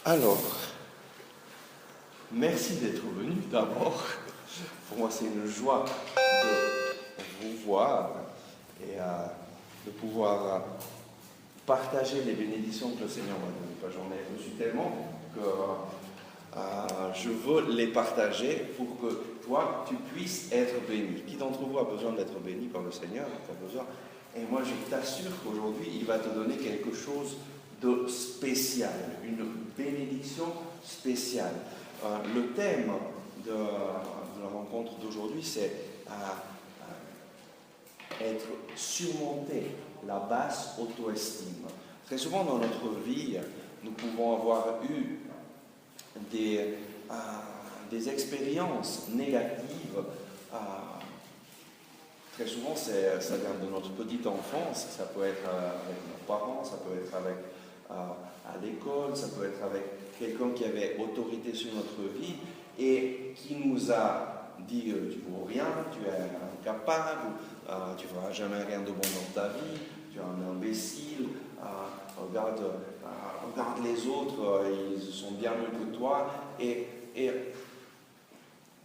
Alors, merci d'être venu d'abord. Pour moi, c'est une joie de vous voir et de pouvoir partager les bénédictions que le Seigneur m'a données. J'en ai reçu tellement que je veux les partager pour que toi, tu puisses être béni. Qui d'entre vous a besoin d'être béni par le Seigneur? Et moi, je t'assure qu'aujourd'hui, il va te donner quelque chose de spécial, une bénédiction spéciale. Le thème de la rencontre d'aujourd'hui, c'est être surmonté, la basse auto-estime. Très souvent dans notre vie, nous pouvons avoir eu des expériences négatives. Très souvent, ça vient de notre petite enfance, ça peut être avec nos parents, ça peut être avec à l'école, ça peut être avec quelqu'un qui avait autorité sur notre vie et qui nous a dit tu ne vaux rien, tu es incapable, tu ne feras jamais rien de bon dans ta vie, tu es un imbécile, regarde les autres, ils sont bien mieux que toi. Et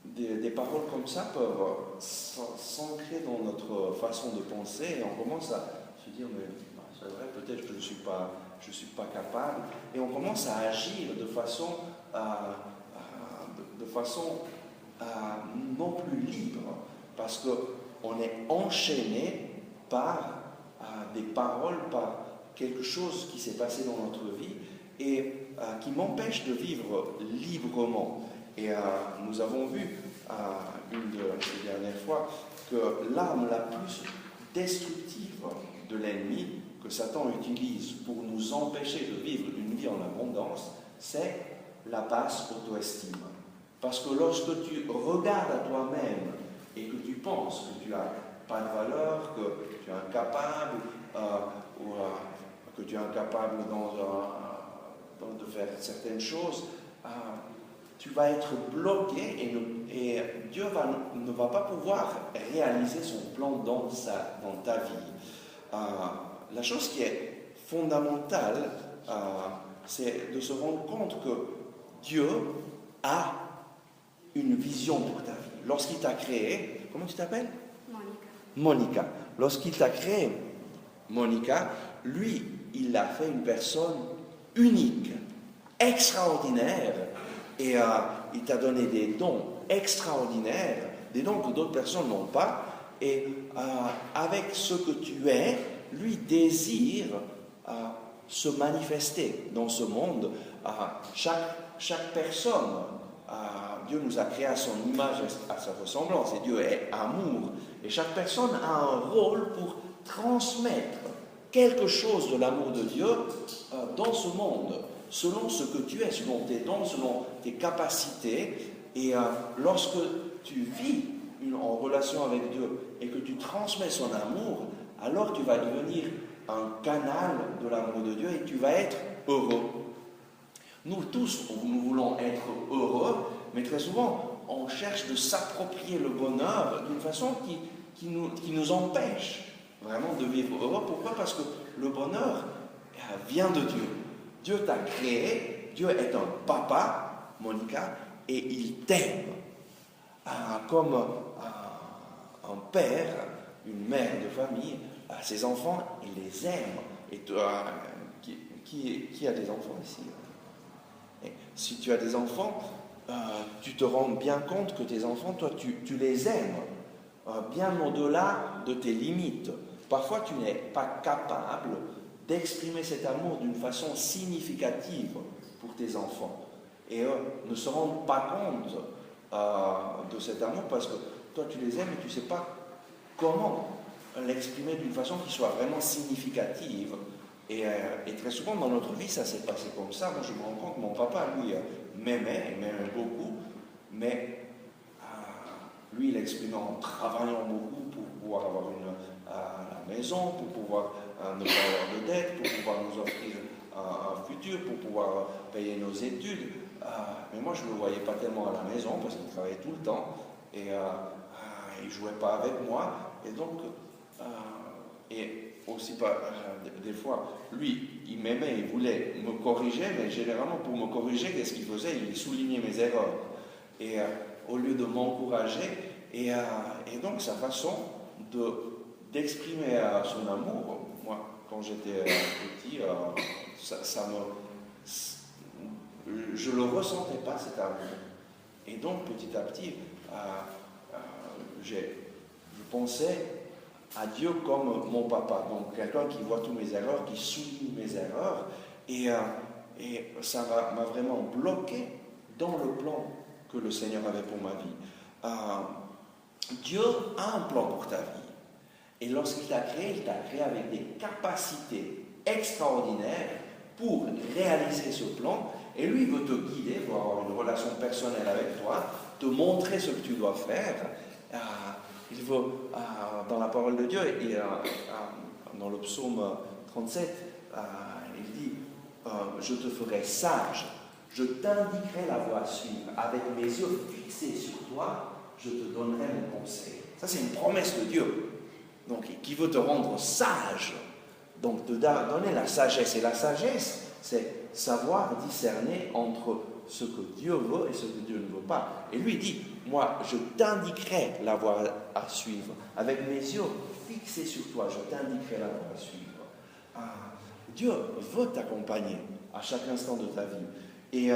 des paroles comme ça peuvent s'ancrer dans notre façon de penser et on commence à se dire mais c'est vrai, peut-être que je ne suis pas capable, et on commence à agir de façon non plus libre, parce qu'on est enchaîné par des paroles, par quelque chose qui s'est passé dans notre vie et qui m'empêche de vivre librement. Et nous avons vu une de ces dernières fois que l'arme la plus destructive de l'ennemi que Satan utilise pour nous empêcher de vivre une vie en abondance, c'est la basse auto-estime. Parce que lorsque tu regardes à toi-même et que tu penses que tu n'as pas de valeur, que tu es incapable, ou que tu es incapable de faire certaines choses, tu vas être bloqué et Dieu ne va pas pouvoir réaliser son plan dans ta vie. La chose qui est fondamentale, c'est de se rendre compte que Dieu a une vision pour ta vie. Lorsqu'il t'a créé, comment tu t'appelles? Monica. Lorsqu'il t'a créé, Monica, lui, il a fait une personne unique, extraordinaire, et il t'a donné des dons extraordinaires, des dons que d'autres personnes n'ont pas, et avec ce que tu es, lui désire se manifester dans ce monde. Chaque personne, Dieu nous a créés à son image, à sa ressemblance, et Dieu est amour, et chaque personne a un rôle pour transmettre quelque chose de l'amour de Dieu dans ce monde, selon ce que tu es, selon tes dons, selon tes capacités. Et lorsque tu vis en relation avec Dieu et que tu transmets son amour, alors tu vas devenir un canal de l'amour de Dieu et tu vas être heureux. Nous tous, nous voulons être heureux, mais très souvent, on cherche de s'approprier le bonheur d'une façon qui nous empêche vraiment de vivre heureux. Pourquoi? Parce que le bonheur vient de Dieu. Dieu t'a créé, Dieu est un papa, Monica, et il t'aime. Comme un père, une mère de famille, ses enfants, il les aime. Et toi, qui a des enfants ici? Et si tu as des enfants, tu te rends bien compte que tes enfants, toi, tu les aimes, bien au-delà de tes limites. Parfois, tu n'es pas capable d'exprimer cet amour d'une façon significative pour tes enfants. Et eux ne se rendent pas compte de cet amour parce que toi, tu les aimes et tu ne sais pas comment l'exprimer d'une façon qui soit vraiment significative. Et très souvent dans notre vie, ça s'est passé comme ça. Moi, je me rends compte que mon papa, lui, m'aimait beaucoup, mais lui, il exprimait en travaillant beaucoup pour pouvoir avoir la maison, pour pouvoir ne pas avoir de dette, pour pouvoir nous offrir un futur, pour pouvoir payer nos études. Mais moi, je ne le voyais pas tellement à la maison parce qu'il travaillait tout le temps et il ne jouait pas avec moi. Et donc, et aussi, des fois, lui, il m'aimait, il voulait me corriger, mais généralement, pour me corriger, qu'est-ce qu'il faisait? Il soulignait mes erreurs. Et au lieu de m'encourager, et donc sa façon d'exprimer son amour, moi, quand j'étais petit, je ne le ressentais pas, cet amour. Et donc, petit à petit, je pensais à Dieu comme mon papa, donc quelqu'un qui voit tous mes erreurs, qui souligne mes erreurs, et ça m'a vraiment bloqué dans le plan que le Seigneur avait pour ma vie. Dieu a un plan pour ta vie, et lorsqu'il t'a créé avec des capacités extraordinaires pour réaliser ce plan, et lui veut te guider, veut avoir une relation personnelle avec toi, te montrer ce que tu dois faire. Il veut, dans la parole de Dieu, et dans le psaume 37, il dit je te ferai sage, je t'indiquerai la voie à suivre, avec mes yeux fixés sur toi, je te donnerai mon conseil. Ça, c'est une promesse de Dieu, donc, qui veut te rendre sage, donc te donner la sagesse. Et la sagesse, c'est savoir discerner entre ce que Dieu veut et ce que Dieu ne veut pas. Et lui dit, moi, je t'indiquerai la voie à suivre. Avec mes yeux fixés sur toi, je t'indiquerai la voie à suivre. Dieu veut t'accompagner à chaque instant de ta vie. Et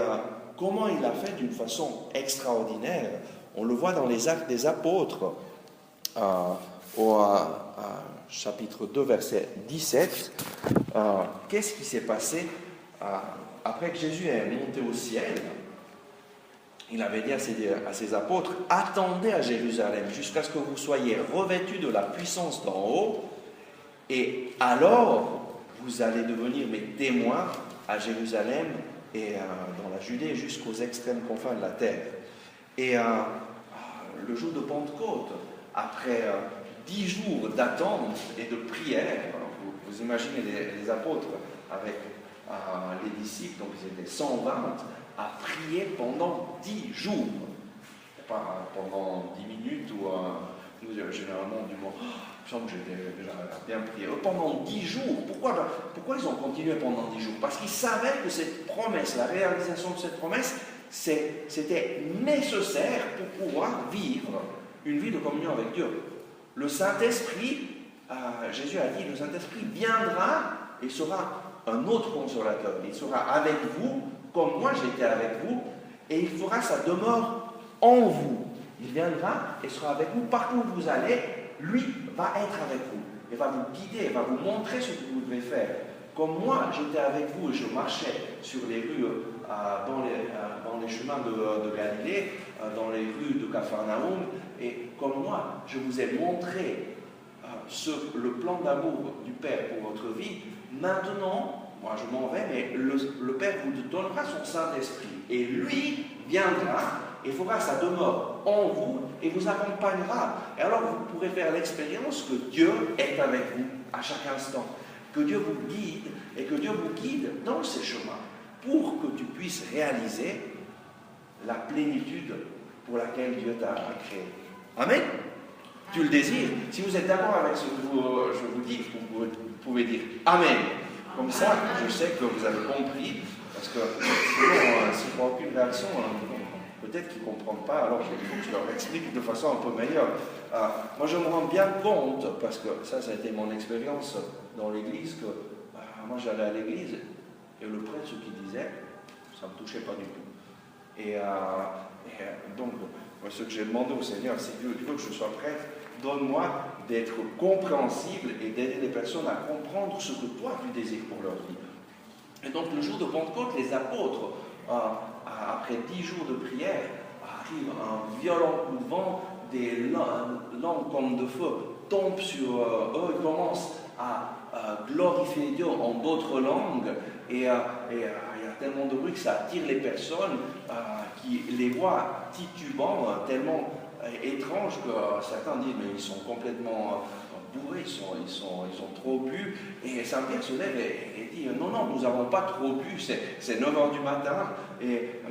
comment il l'a fait d'une façon extraordinaire, on le voit dans les Actes des Apôtres, au chapitre 2, verset 17. Qu'est-ce qui s'est passé après que Jésus est monté au ciel? Il avait dit à ses apôtres, attendez à Jérusalem jusqu'à ce que vous soyez revêtus de la puissance d'en haut, et alors vous allez devenir mes témoins à Jérusalem et dans la Judée jusqu'aux extrêmes confins de la terre. Et le jour de Pentecôte, après 10 jours d'attente et de prière, vous imaginez les apôtres avec les disciples, donc ils étaient 120, à prier pendant 10 jours. Pas pendant 10 minutes ou nous, généralement, du moins, je sens que j'étais déjà bien prié. Pendant 10 jours. Pourquoi ils ont continué pendant 10 jours? Parce qu'ils savaient que cette promesse, la réalisation de cette promesse, c'était nécessaire pour pouvoir vivre une vie de communion avec Dieu. Le Saint-Esprit, Jésus a dit, le Saint-Esprit viendra et sera un autre consolateur. Il sera avec vous, comme moi j'étais avec vous, et il fera sa demeure en vous. Il viendra et sera avec vous partout où vous allez. Lui va être avec vous et va vous guider, va vous montrer ce que vous devez faire. Comme moi j'étais avec vous et je marchais sur les rues, dans les chemins de Galilée, dans les rues de Capharnaüm, et comme moi je vous ai montré le plan d'amour du Père pour votre vie. Maintenant, moi je m'en vais, mais le Père vous donnera son Saint-Esprit. Et lui viendra et fera sa demeure en vous et vous accompagnera. Et alors vous pourrez faire l'expérience que Dieu est avec vous à chaque instant. Que Dieu vous guide et que Dieu vous guide dans ces chemins pour que tu puisses réaliser la plénitude pour laquelle Dieu t'a créé. Amen. Tu le désires. Si vous êtes d'accord avec ce que je vous dis, vous pouvez dire Amen. Comme ça, je sais que vous avez compris, parce que sinon, s'il n'y a aucune réaction, peut-être qu'ils ne comprennent pas, alors il faut que je leur explique de façon un peu meilleure. Moi, je me rends bien compte, parce que ça a été mon expérience dans l'église, que moi, j'allais à l'église, et le prêtre, ce qu'il disait, ça ne me touchait pas du tout. Et donc, moi, ce que j'ai demandé au Seigneur, c'est que Dieu, que je sois prêtre, donne-moi d'être compréhensible et d'aider les personnes à comprendre ce que toi tu désires pour leur vie. Et donc le jour de Pentecôte, les apôtres, après 10 jours de prière, arrive un violent coup de vent, des langues comme de feu tombent sur eux, ils commencent à glorifier Dieu en d'autres langues, et il y a tellement de bruit que ça attire les personnes qui les voient titubants, tellement étrange que certains disent mais ils sont complètement bourrés, ils ont trop bu, et Saint-Pierre se lève et dit non, nous n'avons pas trop bu, c'est 9h du matin,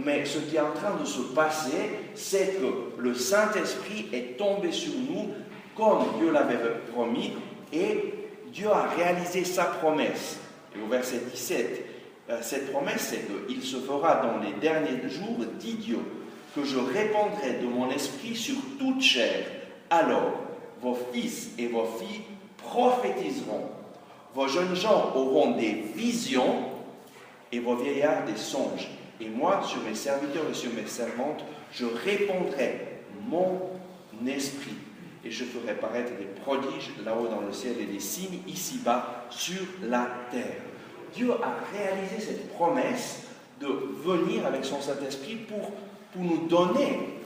mais ce qui est en train de se passer, c'est que le Saint-Esprit est tombé sur nous comme Dieu l'avait promis, et Dieu a réalisé sa promesse. Et au verset 17, cette promesse, c'est qu'il se fera dans les derniers jours, dit Dieu, que je répandrai de mon esprit sur toute chair. Alors, vos fils et vos filles prophétiseront. Vos jeunes gens auront des visions et vos vieillards des songes. Et moi, sur mes serviteurs et sur mes servantes, je répandrai mon esprit. Et je ferai paraître des prodiges là-haut dans le ciel et des signes ici-bas sur la terre. Dieu a réalisé cette promesse de venir avec son Saint-Esprit pour nous donner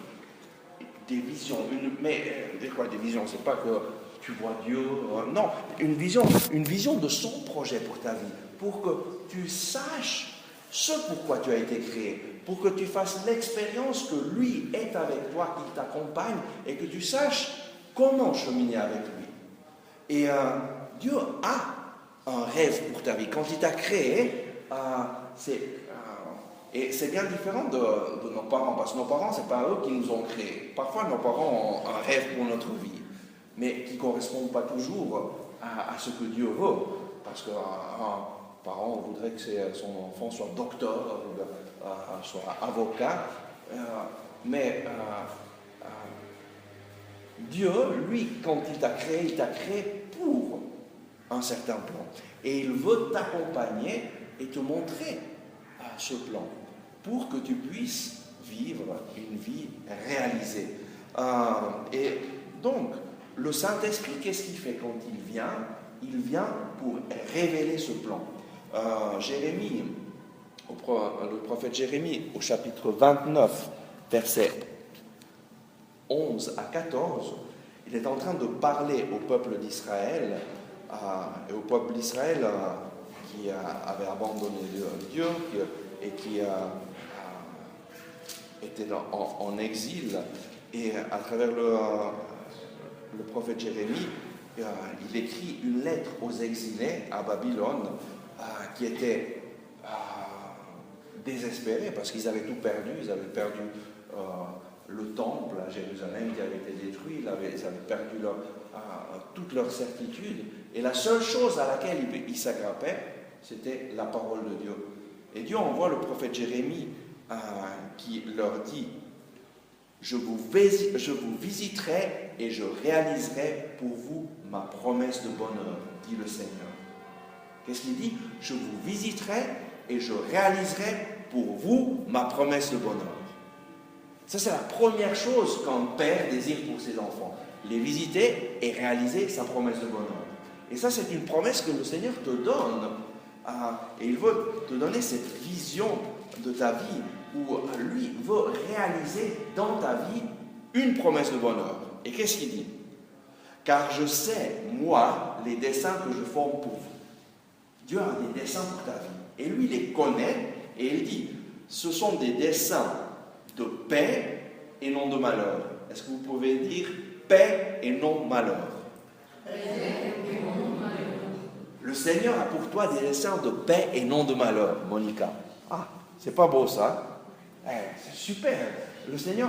des visions. Mais quoi, des visions? C'est pas que tu vois Dieu. Non, une vision de son projet pour ta vie, pour que tu saches ce pourquoi tu as été créé, pour que tu fasses l'expérience que lui est avec toi, qu'il t'accompagne, et que tu saches comment cheminer avec lui. Et Dieu a un rêve pour ta vie. Quand il t'a créé, et c'est bien différent de nos parents, parce que nos parents, ce n'est pas eux qui nous ont créés. Parfois, nos parents ont un rêve pour notre vie, mais qui ne correspond pas toujours à ce que Dieu veut. Parce qu'un parent voudrait que son enfant soit docteur, soit avocat, mais Dieu, lui, quand il t'a créé pour un certain plan. Et il veut t'accompagner et te montrer ce plan pour que tu puisses vivre une vie réalisée. Et donc, le Saint-Esprit, qu'est-ce qu'il fait quand il vient? Il vient pour révéler ce plan. Jérémie, le prophète Jérémie, au chapitre 29, versets 11 à 14, il est en train de parler au peuple d'Israël, et au peuple d'Israël qui avait abandonné Dieu et qui était en exil. Et à travers le prophète Jérémie, il écrit une lettre aux exilés à Babylone qui étaient désespérés parce qu'ils avaient tout perdu. Ils avaient perdu le temple à Jérusalem qui avait été détruit, ils avaient perdu toute leur certitude. Et la seule chose à laquelle ils s'agrappaient, c'était la parole de Dieu. Et Dieu envoie le prophète Jérémie qui leur dit: je vous visiterai et je réaliserai pour vous ma promesse de bonheur, dit le Seigneur. Qu'est-ce qu'il dit? Je vous visiterai et je réaliserai pour vous ma promesse de bonheur. Ça, c'est la première chose qu'un père désire pour ses enfants. Les visiter et réaliser sa promesse de bonheur. Et ça, c'est une promesse que le Seigneur te donne. Et il veut te donner cette vision de ta vie où lui veut réaliser dans ta vie une promesse de bonheur. Et qu'est-ce qu'il dit? Car je sais, moi, les desseins que je forme pour vous. Dieu a des desseins pour ta vie. Et lui, il les connaît et il dit, ce sont des desseins de paix et non de malheur. Est-ce que vous pouvez dire paix et non malheur? Le Seigneur a pour toi des desseins de paix et non de malheur, Monica. Ah, c'est pas beau ça? C'est super. Le Seigneur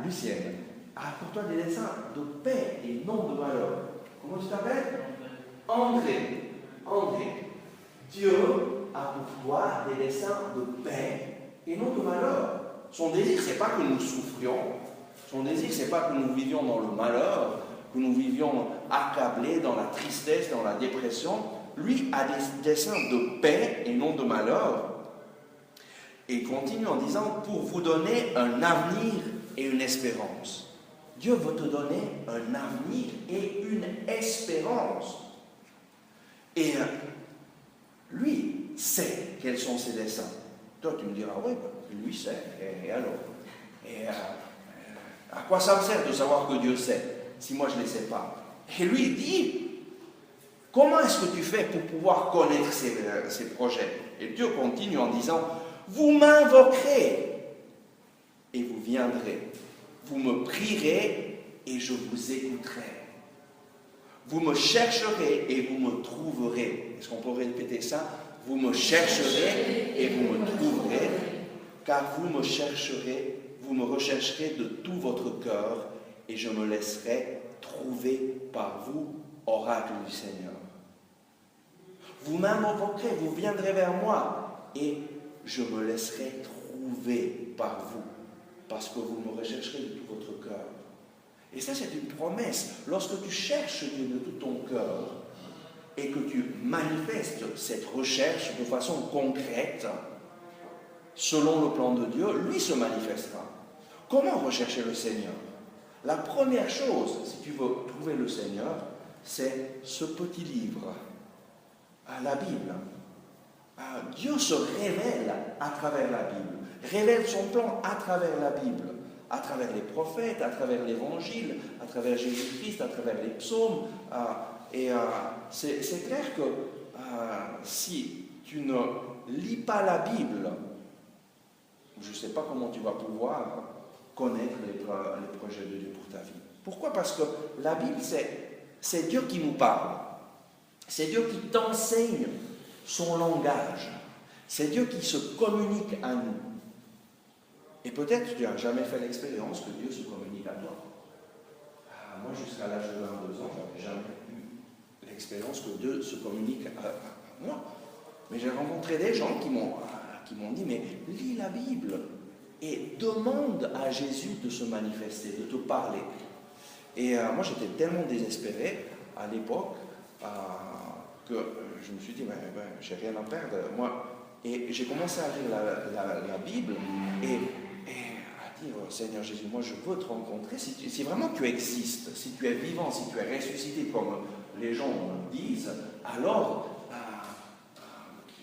Lucienne, a pour toi des desseins de paix et non de malheur. Comment tu t'appelles? André. Dieu a pour toi des desseins de paix et non de malheur. Son désir, ce n'est pas que nous souffrions. Son désir, ce n'est pas que nous vivions dans le malheur, que nous vivions accablés dans la tristesse, dans la dépression. Lui a des desseins de paix et non de malheur. Et il continue en disant, pour vous donner un avenir et une espérance. Dieu veut te donner un avenir et une espérance. Et lui sait quels sont ses desseins. Toi, tu me diras, oui, lui sait, et alors? Et à quoi ça me sert de savoir que Dieu sait, si moi je ne le sais pas? Et lui, il dit, comment est-ce que tu fais pour pouvoir connaître ces projets? Et Dieu continue en disant, vous m'invoquerez et vous viendrez. Vous me prierez et je vous écouterai. Vous me chercherez et vous me trouverez. Est-ce qu'on peut répéter ça? Vous me chercherez et vous me trouverez, car vous me rechercherez de tout votre cœur et je me laisserai trouver par vous, oracle du Seigneur. Vous m'invoquerez, vous viendrez vers moi, et je me laisserai trouver par vous, parce que vous me rechercherez de tout votre cœur. Et ça, c'est une promesse. Lorsque tu cherches Dieu de tout ton cœur, et que tu manifestes cette recherche de façon concrète, selon le plan de Dieu, lui se manifestera. Comment rechercher le Seigneur? La première chose, si tu veux trouver le Seigneur, c'est ce petit livre, la Bible. Dieu se révèle à travers la Bible, révèle son plan à travers la Bible, à travers les prophètes, à travers l'Évangile, à travers Jésus-Christ, à travers les psaumes. C'est clair que si tu ne lis pas la Bible, je ne sais pas comment tu vas pouvoir connaître les projets de Dieu pour ta vie. Pourquoi? Parce que la Bible, c'est Dieu qui nous parle. C'est Dieu qui t'enseigne son langage. C'est Dieu qui se communique à nous. Et peut-être tu n'as jamais fait l'expérience que Dieu se communique à toi. Moi, jusqu'à l'âge de 22 ans, je n'avais jamais eu l'expérience que Dieu se communique à moi. Mais j'ai rencontré des gens qui m'ont dit, mais lis la Bible et demande à Jésus de se manifester, de te parler. Et moi, j'étais tellement désespéré à l'époque que je me suis dit, j'ai rien à perdre. Et j'ai commencé à lire la Bible et à dire, Seigneur Jésus, moi je veux te rencontrer. Si vraiment tu existes, si tu es vivant, si tu es ressuscité comme les gens disent, alors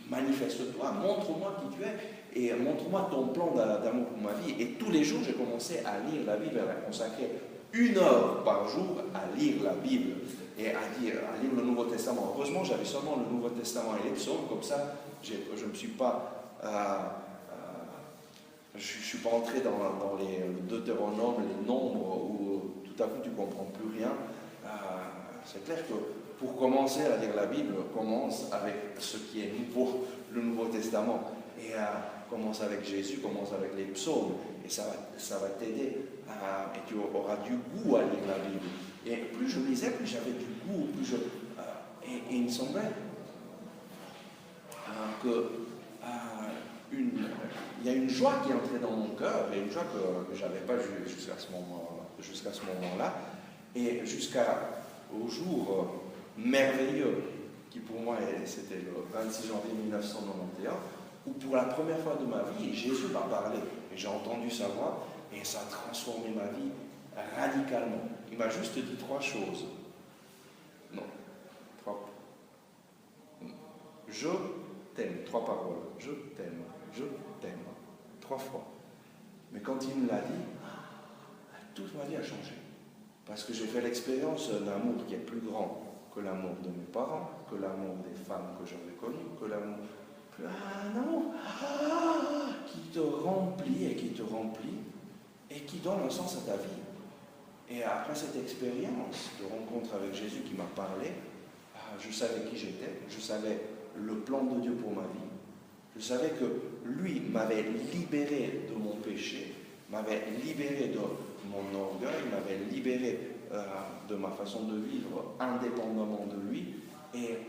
manifeste-toi, montre-moi qui tu es et montre-moi ton plan d'amour pour ma vie. Et tous les jours, j'ai commencé à lire la Bible, à consacrer 1 heure par jour à lire la Bible et à lire le Nouveau Testament. Heureusement, j'avais seulement le Nouveau Testament et les psaumes, comme ça, je ne me suis pas... je ne suis pas entré dans les Deutéronomes, les nombres, où tout à coup tu ne comprends plus rien. C'est clair que pour commencer à lire la Bible, commence avec ce qui est nouveau, le Nouveau Testament. Et commence avec Jésus, commence avec les psaumes. Et ça va t'aider. Et tu auras du goût à lire la Bible. Et plus je lisais, plus j'avais du goût. Et il me semblait il y a une joie qui est entrée dans mon cœur, et une joie que je n'avais pas jusqu'à ce moment-là, et jusqu'au jour merveilleux, qui pour moi c'était le 26 janvier 1991, où pour la première fois de ma vie, Jésus m'a parlé, et j'ai entendu sa voix, et ça a transformé ma vie radicalement. Il m'a juste dit 3 choses. Non, 3. Je t'aime, 3 paroles. Je t'aime, je t'aime. 3 fois. Mais quand il me l'a dit, toute ma vie a changé. Parce que j'ai fait l'expérience d'un amour qui est plus grand que l'amour de mes parents, que l'amour des femmes que j'avais connues, que l'amour... Un amour qui te remplit et qui te remplit et qui donne un sens à ta vie. Et après cette expérience de rencontre avec Jésus qui m'a parlé, je savais qui j'étais, je savais le plan de Dieu pour ma vie. Je savais que lui m'avait libéré de mon péché, m'avait libéré de mon orgueil, m'avait libéré de ma façon de vivre indépendamment de lui, et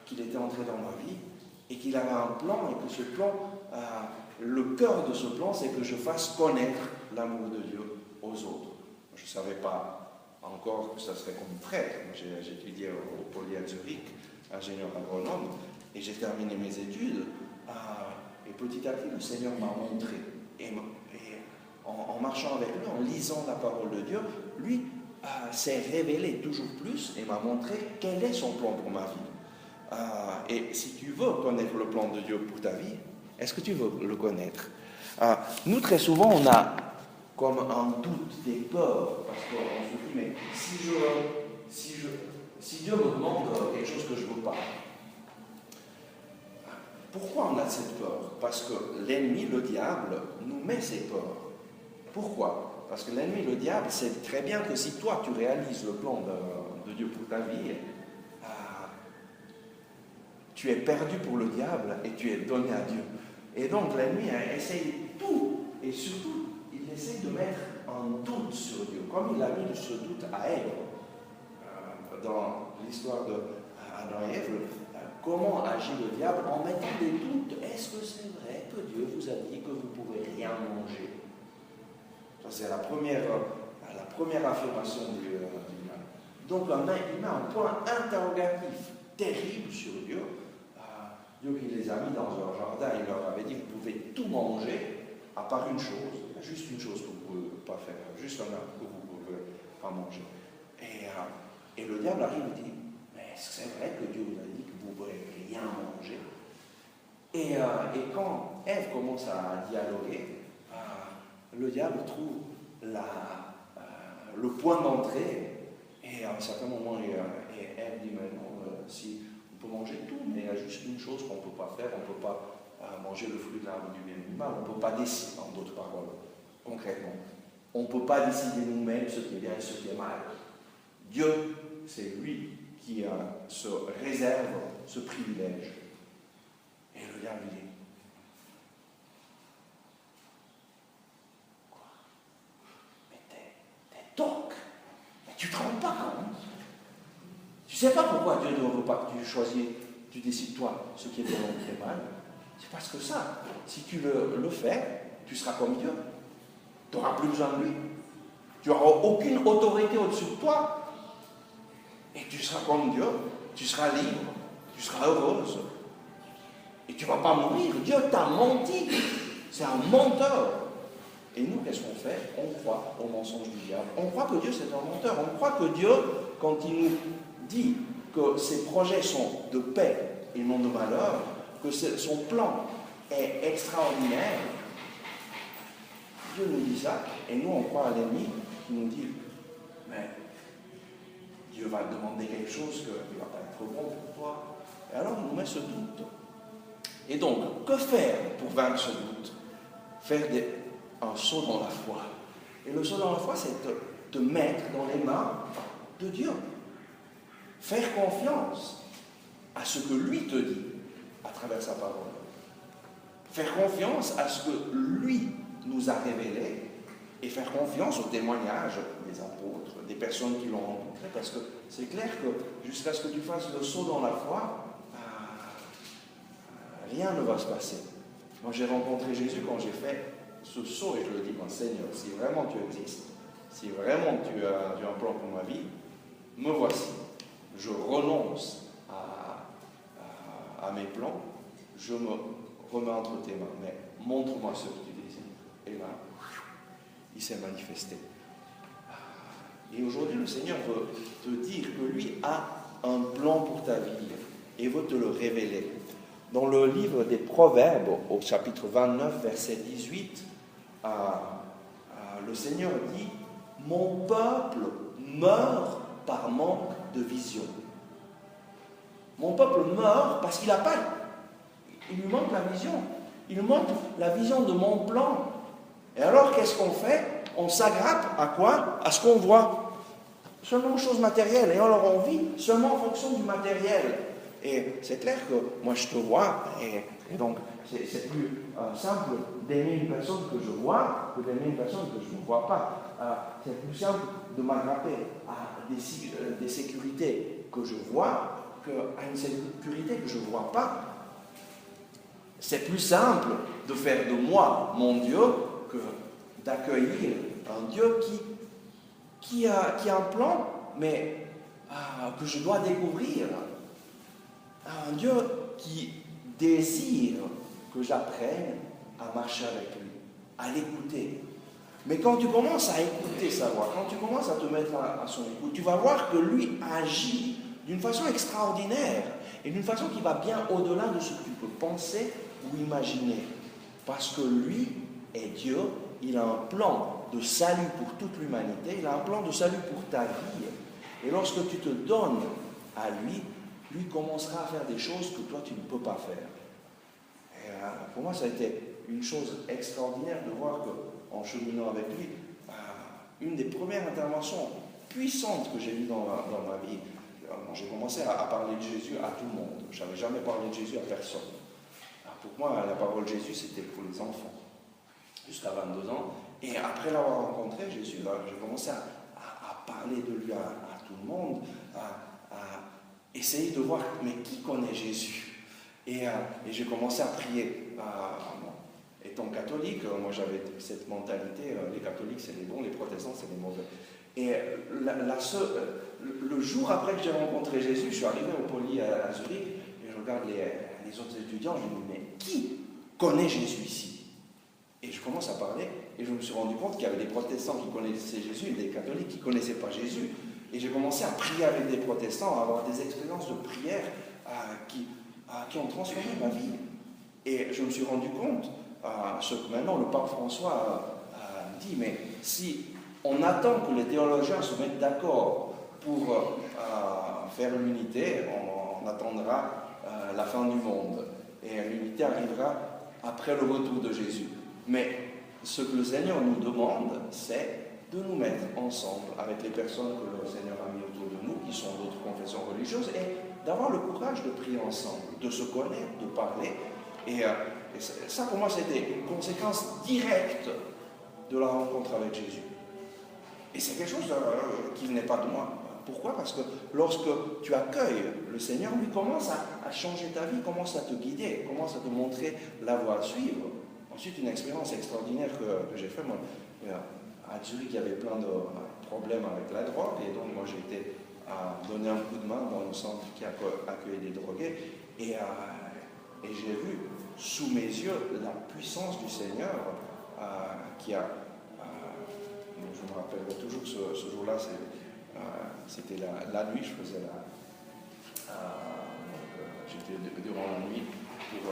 qu'il était entré dans ma vie, et qu'il avait un plan, et que ce plan, le cœur de ce plan, c'est que je fasse connaître l'amour de Dieu aux autres. Je ne savais pas encore que ça serait comme prêtre. J'ai étudié au Poly à Zurich, ingénieur agronome, et j'ai terminé mes études. Et petit à petit, le Seigneur m'a montré. Et en marchant avec lui, en lisant la parole de Dieu, lui s'est révélé toujours plus et m'a montré quel est son plan pour ma vie. Et si tu veux connaître le plan de Dieu pour ta vie, est-ce que tu veux le connaître? Nous, très souvent, on a comme un doute, des peurs, parce qu'on se dit, mais si Dieu me demande quelque chose que je ne veux pas, pourquoi on a cette peur? Parce que l'ennemi, le diable, nous met ces peurs. Pourquoi? Parce que l'ennemi, le diable, sait très bien que si toi, tu réalises le plan de Dieu pour ta vie, tu es perdu pour le diable et tu es donné à Dieu. Et donc l'ennemi essaye tout, et surtout, il essaye de mettre un doute sur Dieu, comme il a mis ce doute à Ève. Dans l'histoire d'Adam et Ève, comment agit le diable en mettant des doutes. Est-ce que c'est vrai que Dieu vous a dit que vous ne pouvez rien manger? Ça, c'est la première affirmation du mal. Donc, il met un point interrogatif terrible sur Dieu. Dieu qui les a mis dans un jardin, il leur avait dit, vous pouvez tout manger, à part une chose. Il y a juste une chose que vous ne pouvez pas faire, juste un arbre que vous ne pouvez pas manger. Et le diable arrive et dit, mais est-ce que c'est vrai que Dieu vous a dit que vous ne pourrez rien manger? Et quand Ève commence à dialoguer, le diable trouve le point d'entrée, et à un certain moment, Ève dit, mais non, si on peut manger tout, mais il y a juste une chose qu'on ne peut pas faire, on ne peut pas manger le fruit de l'arbre du bien et du mal, on ne peut pas décider, en d'autres paroles, concrètement. On ne peut pas décider nous-mêmes ce qui est bien et ce qui est mal. Dieu, c'est lui qui se réserve ce privilège. Et le diable dit, quoi? Mais t'es toc, mais tu ne te rends pas compte. Tu ne sais pas pourquoi Dieu ne veut pas que tu choisisses, tu décides toi ce qui est bien et ce qui est mal. C'est parce que ça, si tu le fais, tu seras comme Dieu. Tu n'auras plus besoin de lui. Tu n'auras aucune autorité au-dessus de toi. Et tu seras comme Dieu. Tu seras libre. Tu seras heureuse. Et tu ne vas pas mourir. Dieu t'a menti. C'est un menteur. Et nous, qu'est-ce qu'on fait? On croit au mensonge du diable. On croit que Dieu, c'est un menteur. On croit que Dieu, quand il nous dit que ses projets sont de paix et non de malheur, que son plan est extraordinaire, Dieu nous dit ça, et nous on croit à l'ennemi qui nous dit, mais Dieu va demander quelque chose qui ne va pas être bon pour toi. Et alors il nous met ce doute. Et donc, que faire pour vaincre ce doute? Faire un saut dans la foi. Et le saut dans la foi, c'est te mettre dans les mains de Dieu. Faire confiance à ce que lui te dit à travers sa parole. Faire confiance à ce que lui nous a révélé et faire confiance aux témoignages des apôtres, des personnes qui l'ont rencontré, parce que c'est clair que jusqu'à ce que tu fasses le saut dans la foi, rien ne va se passer. Moi, j'ai rencontré Jésus quand j'ai fait ce saut et je le dis, mon Seigneur, si vraiment tu existes, si vraiment tu as un plan pour ma vie, me voici. Je renonce à mes plans, je me remets entre tes mains, mais montre-moi ce que tu désires. Et là, il s'est manifesté. Et aujourd'hui, le Seigneur veut te dire que lui a un plan pour ta vie et veut te le révéler. Dans le livre des Proverbes, au chapitre 29, verset 18, le Seigneur dit « Mon peuple meurt par manque de vision. » Mon peuple meurt parce qu'il n'a pas... Il lui manque la vision. Il manque la vision de mon plan. Et alors, qu'est-ce qu'on fait? On s'aggrappe à quoi? À ce qu'on voit. Seulement aux choses matérielles. Et alors, on vit seulement en fonction du matériel. Et c'est clair que moi, je te vois. Et donc, c'est plus simple d'aimer une personne que je vois que d'aimer une personne que je ne vois pas. C'est plus simple de m'aggrapper à des sécurités que je vois qu'à une sécurité que je ne vois pas. C'est plus simple de faire de moi mon Dieu que d'accueillir un Dieu qui a un plan, mais que je dois découvrir. Un Dieu qui désire que j'apprenne à marcher avec lui, à l'écouter. Mais quand tu commences à écouter sa voix, quand tu commences à te mettre à son écoute, tu vas voir que lui agit d'une façon extraordinaire et d'une façon qui va bien au-delà de ce que tu peux penser ou imaginer. Parce que lui est Dieu, il a un plan de salut pour toute l'humanité, il a un plan de salut pour ta vie. Et lorsque tu te donnes à lui, lui commencera à faire des choses que toi tu ne peux pas faire. Et pour moi, ça a été une chose extraordinaire de voir qu'en cheminant avec lui, une des premières interventions puissantes que j'ai eues dans ma vie, j'ai commencé à parler de Jésus à tout le monde. Je n'avais jamais parlé de Jésus à personne. Pour moi, la parole de Jésus, c'était pour les enfants, jusqu'à 22 ans. Et après l'avoir rencontré, Jésus, j'ai commencé à parler de lui à tout le monde, essayer de voir, mais qui connaît Jésus? Et j'ai commencé à prier. Étant catholique, moi j'avais cette mentalité, les catholiques c'est les bons, les protestants c'est les mauvais. Et le jour après que j'ai rencontré Jésus, je suis arrivé au Poly à Zurich, et je regarde les autres étudiants, je me dis, mais qui connaît Jésus ici? Et je commence à parler, et je me suis rendu compte qu'il y avait des protestants qui connaissaient Jésus, et des catholiques qui ne connaissaient pas Jésus. Et j'ai commencé à prier avec des protestants, à avoir des expériences de prière qui ont transformé ma vie. Et je me suis rendu compte, ce que maintenant le pape François dit, mais si on attend que les théologiens se mettent d'accord pour faire l'unité, on attendra la fin du monde. Et l'unité arrivera après le retour de Jésus. Mais ce que le Seigneur nous demande, c'est de nous mettre ensemble avec les personnes que le Seigneur a mis autour de nous, qui sont d'autres confessions religieuses, et d'avoir le courage de prier ensemble, de se connaître, de parler. Et ça, pour moi, c'était une conséquence directe de la rencontre avec Jésus. Et c'est quelque chose qui ne venait pas de moi. Pourquoi? Parce que lorsque tu accueilles le Seigneur, lui commence à changer ta vie, commence à te guider, commence à te montrer la voie à suivre. Ensuite, une expérience extraordinaire que j'ai faite, moi, à Zurich, il y avait plein de problèmes avec la drogue, et donc moi j'ai été donner un coup de main dans le centre qui accueille des drogués, et j'ai vu sous mes yeux la puissance du Seigneur qui a... je me rappellerai toujours ce jour-là, c'était la nuit, je faisais j'étais durant la nuit pour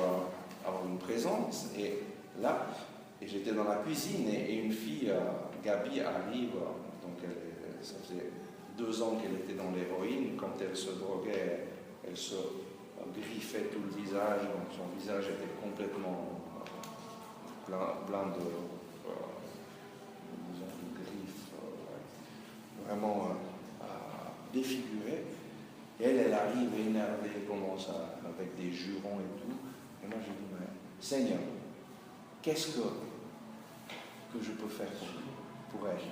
avoir une présence, et là, et j'étais dans la cuisine, et une fille, Gabi, arrive, donc ça faisait 2 ans qu'elle était dans l'héroïne. Quand elle se droguait, elle se griffait tout le visage, donc son visage était complètement plein de griffes, vraiment défiguré. Et elle arrive énervée, elle commence avec des jurons et tout. Et moi je dis, mais Seigneur, qu'est-ce que je peux faire pour elle?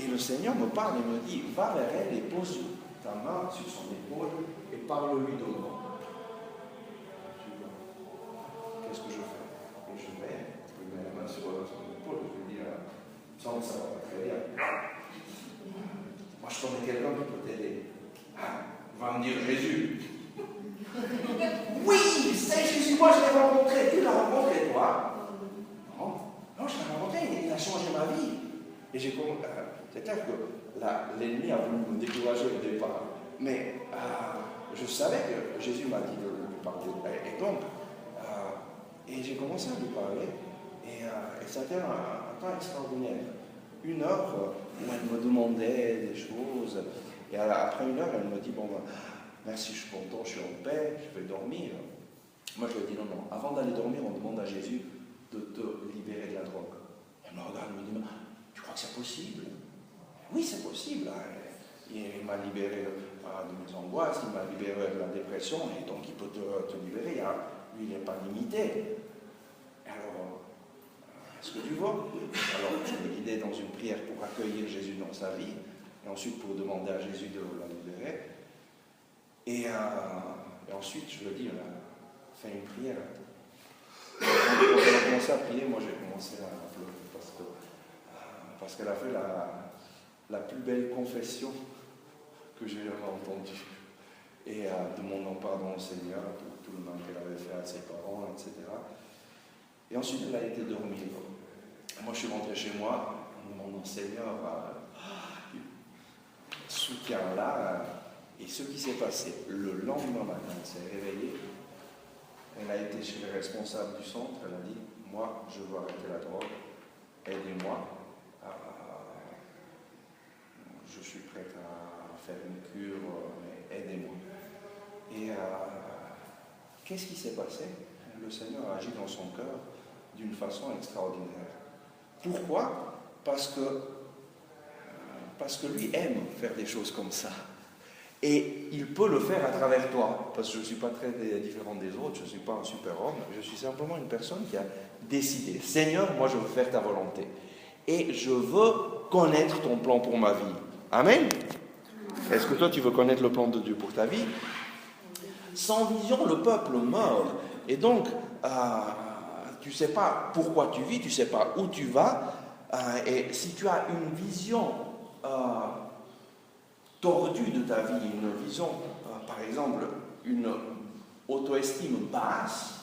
Et le Seigneur me parle et me dit, va vers elle et pose ta main sur son épaule et parle-lui de moi. Qu'est-ce que je fais? Et je mets la main sur son épaule, je lui dis, sans que ça va pas très bien. Moi je connais quelqu'un qui peut t'aider. Va me dire Jésus. Oui, c'est Jésus, moi je l'ai rencontré. Tu l'as rencontré, toi? Non, je l'ai rencontré, il a changé ma vie. Et c'est clair que l'ennemi a voulu me décourager au départ. Mais je savais que Jésus m'a dit de lui parler. Et donc, et j'ai commencé à lui parler. Et ça a été un temps extraordinaire. 1 heure où elle me demandait des choses. Et après 1 heure, elle me dit, bon, merci, je suis content, je suis en paix, je vais dormir. Moi, je lui ai dit, non, avant d'aller dormir, on demande à Jésus de te libérer de la drogue. Elle me regarde et me dit, tu crois que c'est possible? Oui, c'est possible. Il m'a libéré de mes angoisses, il m'a libéré de la dépression, et donc il peut te libérer. Lui, il n'est pas limité. Alors, est-ce que tu vois? Alors, je l'ai guidé dans une prière pour accueillir Jésus dans sa vie, et ensuite pour demander à Jésus de la libérer. Et ensuite, je lui ai dit, fais une prière. Quand elle a commencé à prier, moi j'ai commencé à pleurer parce qu'elle a fait la plus belle confession que j'ai jamais entendue. Et demandant pardon au Seigneur pour tout le mal qu'elle avait fait à ses parents, etc. Et ensuite, elle a été dormir. Moi, je suis rentré chez moi en demandant Seigneur, soutiens là. Et ce qui s'est passé, le lendemain matin, elle s'est réveillée. Elle a été chez les responsables du centre. Elle a dit, moi, je veux arrêter la drogue. Aidez-moi. Je suis prête à faire une cure, mais aidez-moi. Et qu'est-ce qui s'est passé? Le Seigneur a agi dans son cœur d'une façon extraordinaire. Pourquoi? Parce que lui aime faire des choses comme ça. Et il peut le faire à travers toi. Parce que je ne suis pas très différent des autres, je ne suis pas un super-homme, je suis simplement une personne qui a décidé. Seigneur, moi je veux faire ta volonté. Et je veux connaître ton plan pour ma vie. Amen. Est-ce que toi tu veux connaître le plan de Dieu pour ta vie? sans vision, le peuple meurt. Et donc, tu ne sais pas pourquoi tu vis, tu ne sais pas où tu vas. Et si tu as une vision tordue de ta vie, une vision, par exemple, une auto-estime basse,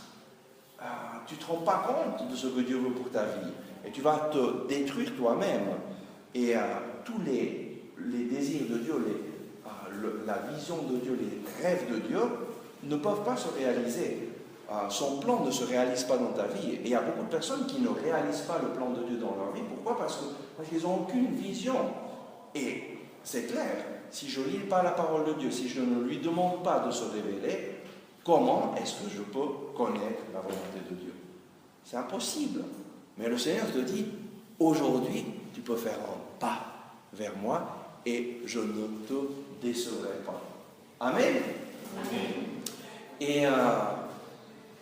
tu ne te rends pas compte de ce que Dieu veut pour ta vie. Et tu vas te détruire toi-même. Et tous les désirs de Dieu, la vision de Dieu, les rêves de Dieu ne peuvent pas se réaliser. Son plan ne se réalise pas dans ta vie. Et il y a beaucoup de personnes qui ne réalisent pas le plan de Dieu dans leur vie. Pourquoi? Parce qu'ils n'ont aucune vision. Et c'est clair, si je ne lis pas la parole de Dieu, si je ne lui demande pas de se révéler, comment est-ce que je peux connaître la volonté de Dieu? C'est impossible. Mais le Seigneur te dit, aujourd'hui, tu peux faire un pas vers moi et je ne te décevrai pas. Amen. Amen. Et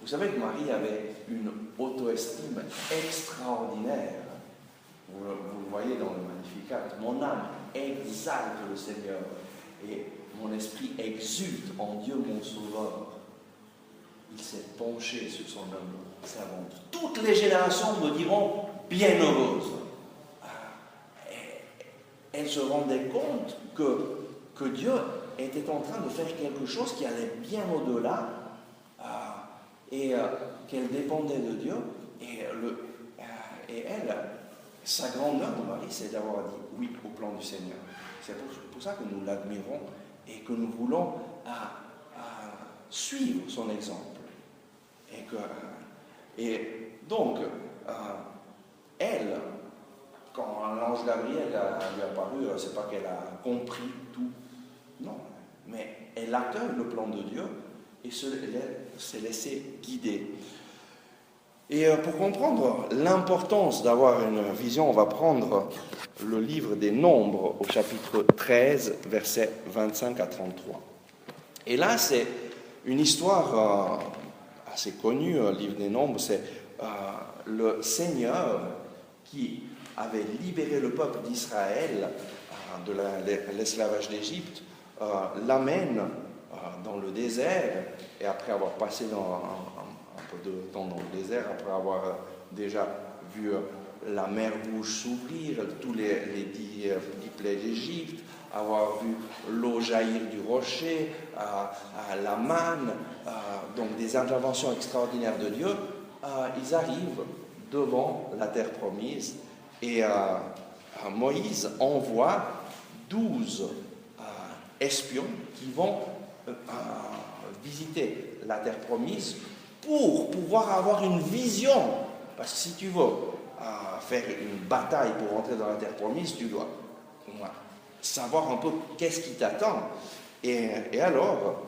vous savez que Marie avait une auto-estime extraordinaire. Vous le voyez dans le Magnificat. Mon âme exalte le Seigneur et mon esprit exulte en Dieu mon Sauveur. Il s'est penché sur son humble servante. Toutes les générations me diront bienheureuse. Elle se rendait compte que Dieu était en train de faire quelque chose qui allait bien au-delà et qu'elle dépendait de Dieu. Et elle, sa grandeur de Marie, c'est d'avoir dit oui au plan du Seigneur. C'est pour ça que nous l'admirons et que nous voulons suivre son exemple. Et donc, elle, quand l'ange Gabriel lui est apparu, c'est pas qu'elle a compris tout, non, mais elle accueille le plan de Dieu et s'est laissée guider. Et pour comprendre l'importance d'avoir une vision, on va prendre le livre des Nombres au chapitre 13, versets 25 à 33. Et là, c'est une histoire assez connue, le livre des Nombres, c'est le Seigneur qui avait libéré le peuple d'Israël de l'esclavage d'Égypte, l'amène dans le désert, et après avoir passé un peu de temps dans le désert, après avoir déjà vu la mer Rouge s'ouvrir, tous les 10 plaies d'Égypte, avoir vu l'eau jaillir du rocher, la manne, donc des interventions extraordinaires de Dieu, ils arrivent devant la terre promise et Moïse envoie 12 espions qui vont visiter la terre promise pour pouvoir avoir une vision. Parce que si tu veux faire une bataille pour entrer dans la terre promise, tu dois savoir un peu qu'est-ce qui t'attend. Et alors,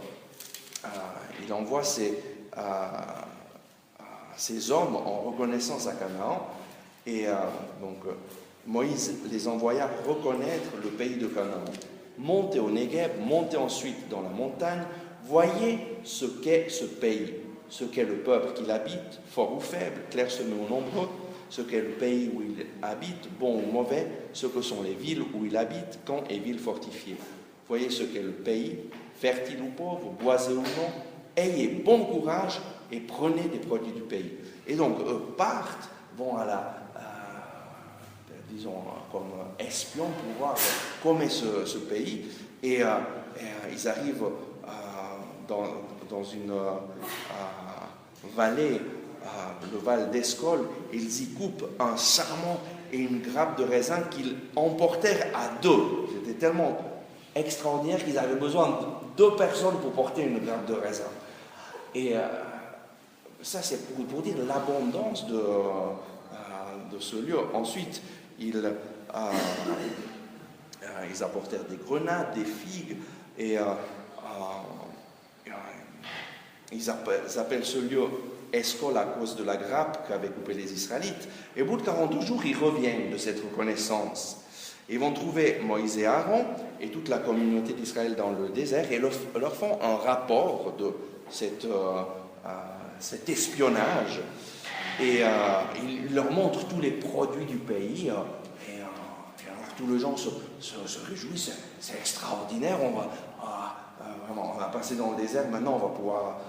il envoie ces hommes en reconnaissance à Canaan. Et donc, Moïse les envoya reconnaître le pays de Canaan. Montez au Negev, montez ensuite dans la montagne, voyez ce qu'est ce pays, ce qu'est le peuple qui l'habite, fort ou faible, clairsemé ou nombreux, ce qu'est le pays où il habite, bon ou mauvais, ce que sont les villes où il habite, camps et villes fortifiées. Voyez ce qu'est le pays, fertile ou pauvre, boisé ou non, ayez bon courage et prenez des produits du pays. Et donc, eux partent, vont disons, comme espions pour voir comment est ce pays, et ils arrivent dans une vallée, le Val d'Escol, ils y coupent un sarment et une grappe de raisin qu'ils emportèrent à deux. C'était tellement extraordinaire qu'ils avaient besoin de 2 personnes pour porter une grappe de raisin. Et ça, c'est pour dire l'abondance de ce lieu. Ensuite, ils apportèrent des grenades, des figues, et ils appellent ce lieu Escol à cause de la grappe qu'avaient coupé les Israélites. Et au bout de 42 jours, ils reviennent de cette reconnaissance. Ils vont trouver Moïse et Aaron et toute la communauté d'Israël dans le désert et leur font un rapport de cet espionnage. Et ils leur montrent tous les produits du pays. Et alors tous les gens se réjouissent. C'est extraordinaire. vraiment, on a passé dans le désert, maintenant on va pouvoir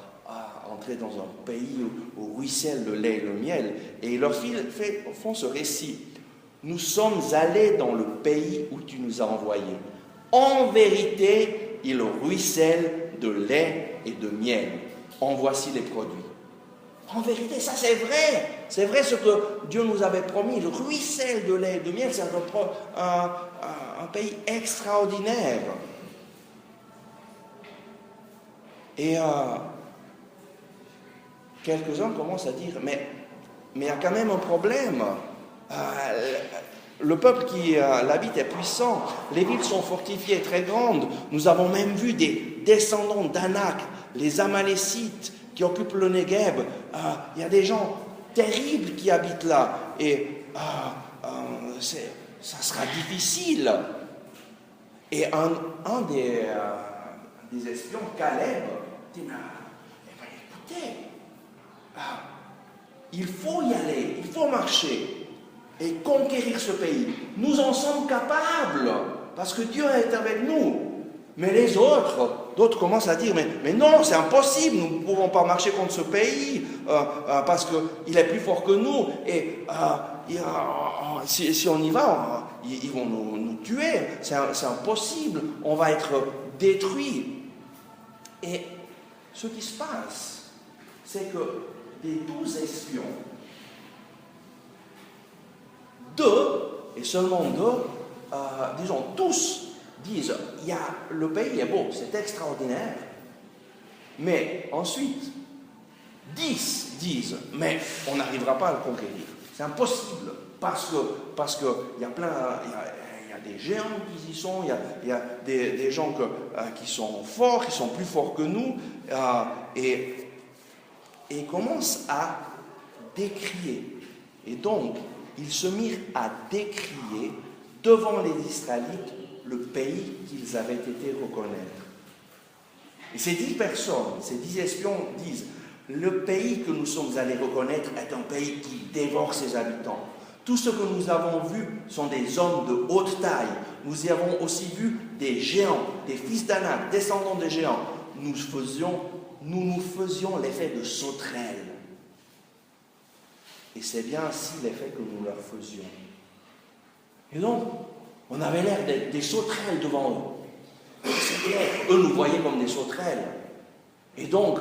entrer dans un pays où ruisselle le lait et le miel. Et leurs filles font ce récit. Nous sommes allés dans le pays où tu nous as envoyés. En vérité, il ruisselle de lait et de miel. En voici les produits. En vérité, ça c'est vrai. C'est vrai ce que Dieu nous avait promis. Il ruisselle de lait et de miel. C'est un pays extraordinaire. Et quelques-uns commencent à dire, mais il y a quand même un problème. Le peuple qui l'habite est puissant. Les villes sont fortifiées, très grandes. Nous avons même vu des descendants d'Anak, les Amalécites, qui occupent le Negev. Il y a des gens terribles qui habitent là. Et ça sera difficile. Et un des espions, Caleb, dit, écoutez, il faut y aller, il faut marcher et conquérir ce pays. Nous en sommes capables, parce que Dieu est avec nous. Mais les d'autres commencent à dire, mais non, c'est impossible, nous ne pouvons pas marcher contre ce pays, parce qu'il est plus fort que nous, et si on y va, ils vont nous tuer, c'est impossible, on va être détruits. Et ce qui se passe, c'est que des 12 espions, 2, et seulement 2, disons tous, disent, le pays est beau, c'est extraordinaire, mais ensuite, 10 disent, mais on n'arrivera pas à le conquérir, c'est impossible, parce que il y a plein, il y a des géants qui y sont, il y a des gens qui sont forts, qui sont plus forts que nous, et ils commencent à décrier. Et donc, ils se mirent à décrier devant les Israélites le pays qu'ils avaient été reconnaître. Et ces 10 personnes, ces 10 espions disent, le pays que nous sommes allés reconnaître est un pays qui dévore ses habitants. Tout ce que nous avons vu sont des hommes de haute taille. Nous y avons aussi vu des géants, des fils d'Anak, descendants des géants. Nous nous faisions l'effet de sauterelles. Et c'est bien ainsi l'effet que nous leur faisions. Et donc, on avait l'air d'être des sauterelles devant eux. Eux nous voyaient comme des sauterelles. Et donc,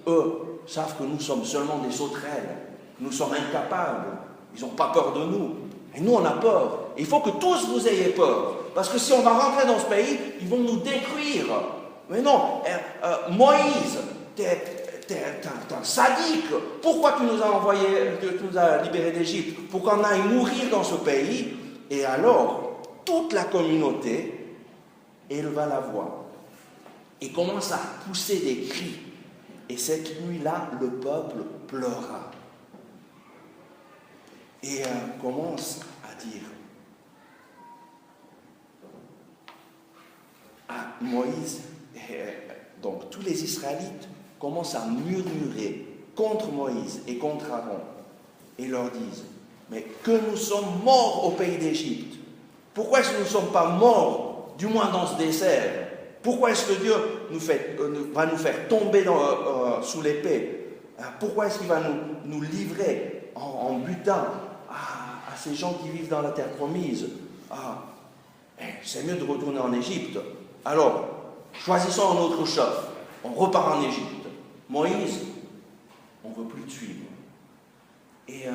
eux savent que nous sommes seulement des sauterelles. Nous sommes incapables. Ils n'ont pas peur de nous. Et nous, on a peur. Et il faut que tous vous ayez peur. Parce que si on va rentrer dans ce pays, ils vont nous détruire. Mais non, Moïse, t'es un sadique. Pourquoi tu nous as libérés d'Égypte? Pour qu'on aille mourir dans ce pays. Et alors, toute la communauté éleva la voix et commence à pousser des cris. Et cette nuit-là, le peuple pleura. Et commence à dire à Moïse, donc tous les Israélites commencent à murmurer contre Moïse et contre Aaron et leur disent, mais que nous sommes morts au pays d'Égypte. Pourquoi est-ce que nous ne sommes pas morts, du moins dans ce désert? Pourquoi est-ce que Dieu va nous faire tomber sous l'épée? Pourquoi est-ce qu'il va nous livrer en butin à ces gens qui vivent dans la terre promise? C'est mieux de retourner en Égypte. Alors, choisissons un autre chef. On repart en Égypte. Moïse, on ne veut plus te suivre. Et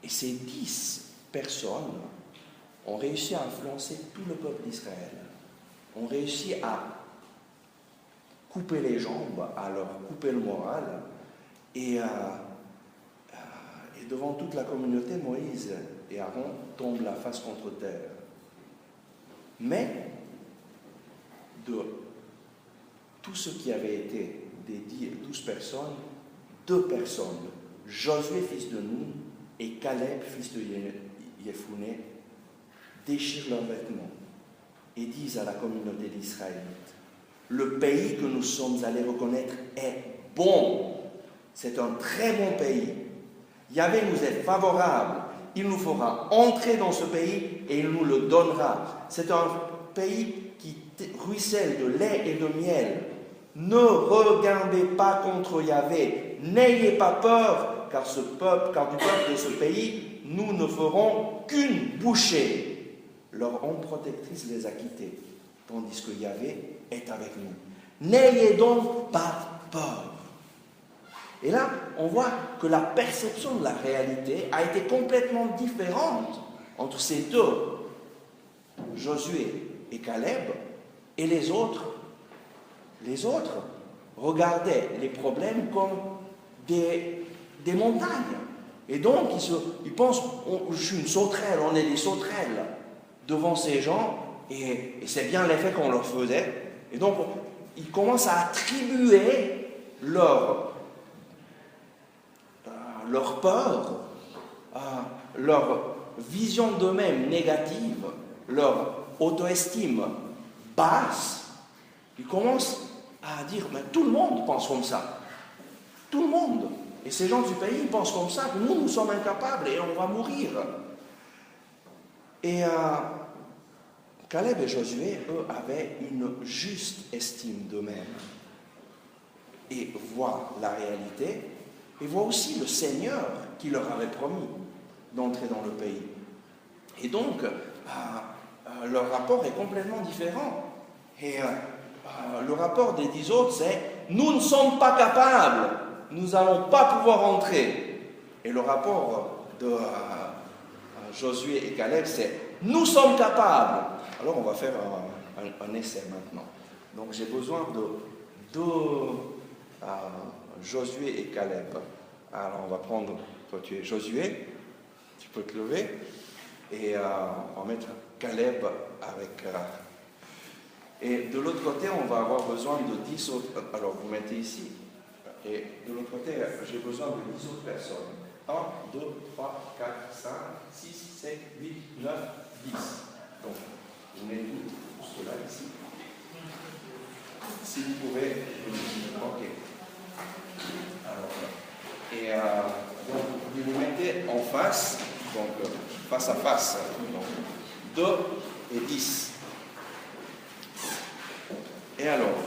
ces 10 personnes ont réussi à influencer tout le peuple d'Israël. Ont réussi à couper les jambes, à leur couper le moral. Et devant toute la communauté, Moïse et Aaron tombent la face contre terre. Mais de tout ce qui avait été des 12 personnes, 2 personnes, Josué fils de Nun et Caleb fils de Yephuné, déchirent leurs vêtements et disent à la communauté d'Israël, le pays que nous sommes allés reconnaître est bon, c'est un très bon pays. Yahvé nous est favorable, il nous fera entrer dans ce pays et il nous le donnera. C'est un pays qui ruisselle de lait et de miel. Ne regardez pas contre Yahvé, n'ayez pas peur, car du peuple de ce pays, nous ne ferons qu'une bouchée. Leur ombre protectrice les a quittés, tandis que Yahvé est avec nous. N'ayez donc pas peur. Et là, on voit que la perception de la réalité a été complètement différente entre ces deux, Josué et Caleb, et les autres. Les autres regardaient les problèmes comme des montagnes. Et donc, ils pensent, je suis une sauterelle, on est des sauterelles devant ces gens, et c'est bien l'effet qu'on leur faisait. Et donc, ils commencent à attribuer leur peur, leur vision d'eux-mêmes négative, leur auto-estime basse. Ils commencent à dire, mais tout le monde pense comme ça. Tout le monde. Et ces gens du pays, ils pensent comme ça, que nous sommes incapables et on va mourir. Et Caleb et Josué, eux, avaient une juste estime d'eux-mêmes. Et voient la réalité, et voient aussi le Seigneur qui leur avait promis d'entrer dans le pays. Et donc, leur rapport est complètement différent. Et le rapport des 10 autres, c'est « Nous ne sommes pas capables, nous n'allons pas pouvoir entrer ». Et le rapport de Josué et Caleb, c'est « Nous sommes capables ». Alors, on va faire un essai maintenant. Donc, j'ai besoin de Josué et Caleb. Alors, on va prendre, toi tu es Josué, tu peux te lever, et on va mettre Caleb avec... et de l'autre côté, on va avoir besoin de 10 autres... Alors, vous mettez ici. Et de l'autre côté, j'ai besoin de 10 autres personnes. 1, 2, 3, 4, 5, 6, 7, 8, 9, 10. Donc, vous mettez tout cela ici. Si vous pouvez... Ok. Alors, et donc, vous vous mettez en face, donc face à face. Donc, 2 et 10. Et alors,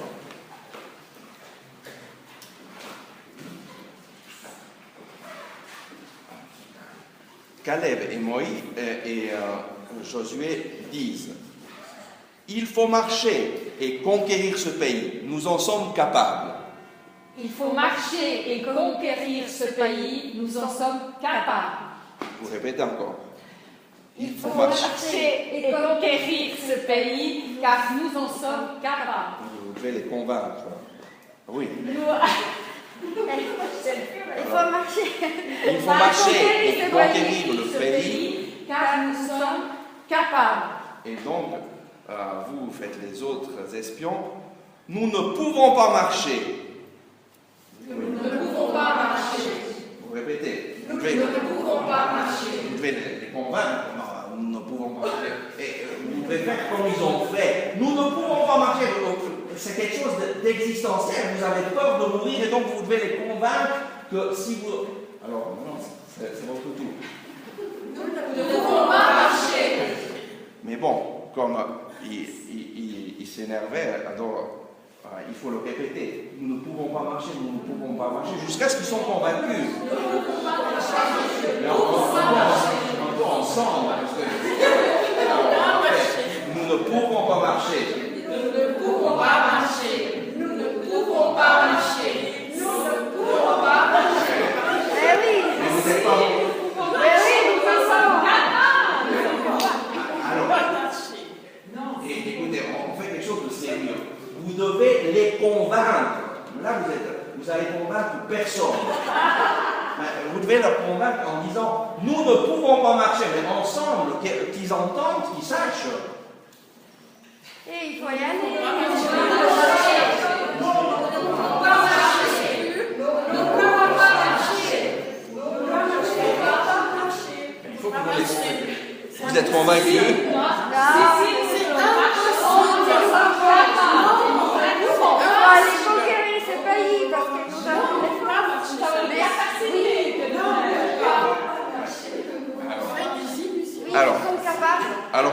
Caleb et Moïse et Josué disent, il faut marcher et conquérir ce pays, nous en sommes capables. Il faut marcher et conquérir ce pays, nous en sommes capables. Vous répétez encore. Il faut marcher et conquérir ce pays, car nous en sommes capables. Vous devez les convaincre. Oui. Il faut marcher. Il faut marcher et conquérir le pays, car nous sommes capables. Et donc, vous faites les autres espions. Nous ne pouvons pas marcher. Nous ne pouvons pas marcher. Vous répétez. Nous ne pouvons pas marcher. Vous devez les convaincre. Non, nous ne pouvons pas marcher. Et vous devez faire comme ils ont fait. Nous ne pouvons pas marcher. C'est quelque chose d'existentiel. Vous avez peur de mourir et donc vous devez les convaincre que si vous... Alors, non, c'est votre tour. Nous ne pouvons pas marcher. Mais bon, comme il s'énervait, alors il faut le répéter. Nous ne pouvons pas marcher, nous ne pouvons pas marcher, jusqu'à ce qu'ils soient convaincus. Nous ne pouvons pas marcher. Mais un peu ensemble. Parce que, nous ne pouvons pas marcher. Nous ne pouvons pas marcher. Nous ne pouvons pas marcher. Nous ne pouvons pas marcher. Eh oui. Mais vous n'êtes pas... Eh oui, nous sommes capables. Alors, écoutez, on fait quelque chose de sérieux. Vous devez les convaincre. Là, vous allez convaincre personne. Vous devez leur convaincre en disant, nous ne pouvons pas marcher, mais ensemble, qu'ils entendent, qu'ils sachent. Et il faut y aller. Il faut que vous les convainquiez. Vous êtes convaincus? On va aller conquérir ce pays parce que nous avons des forces. Alors, Ils sont capables. Alors,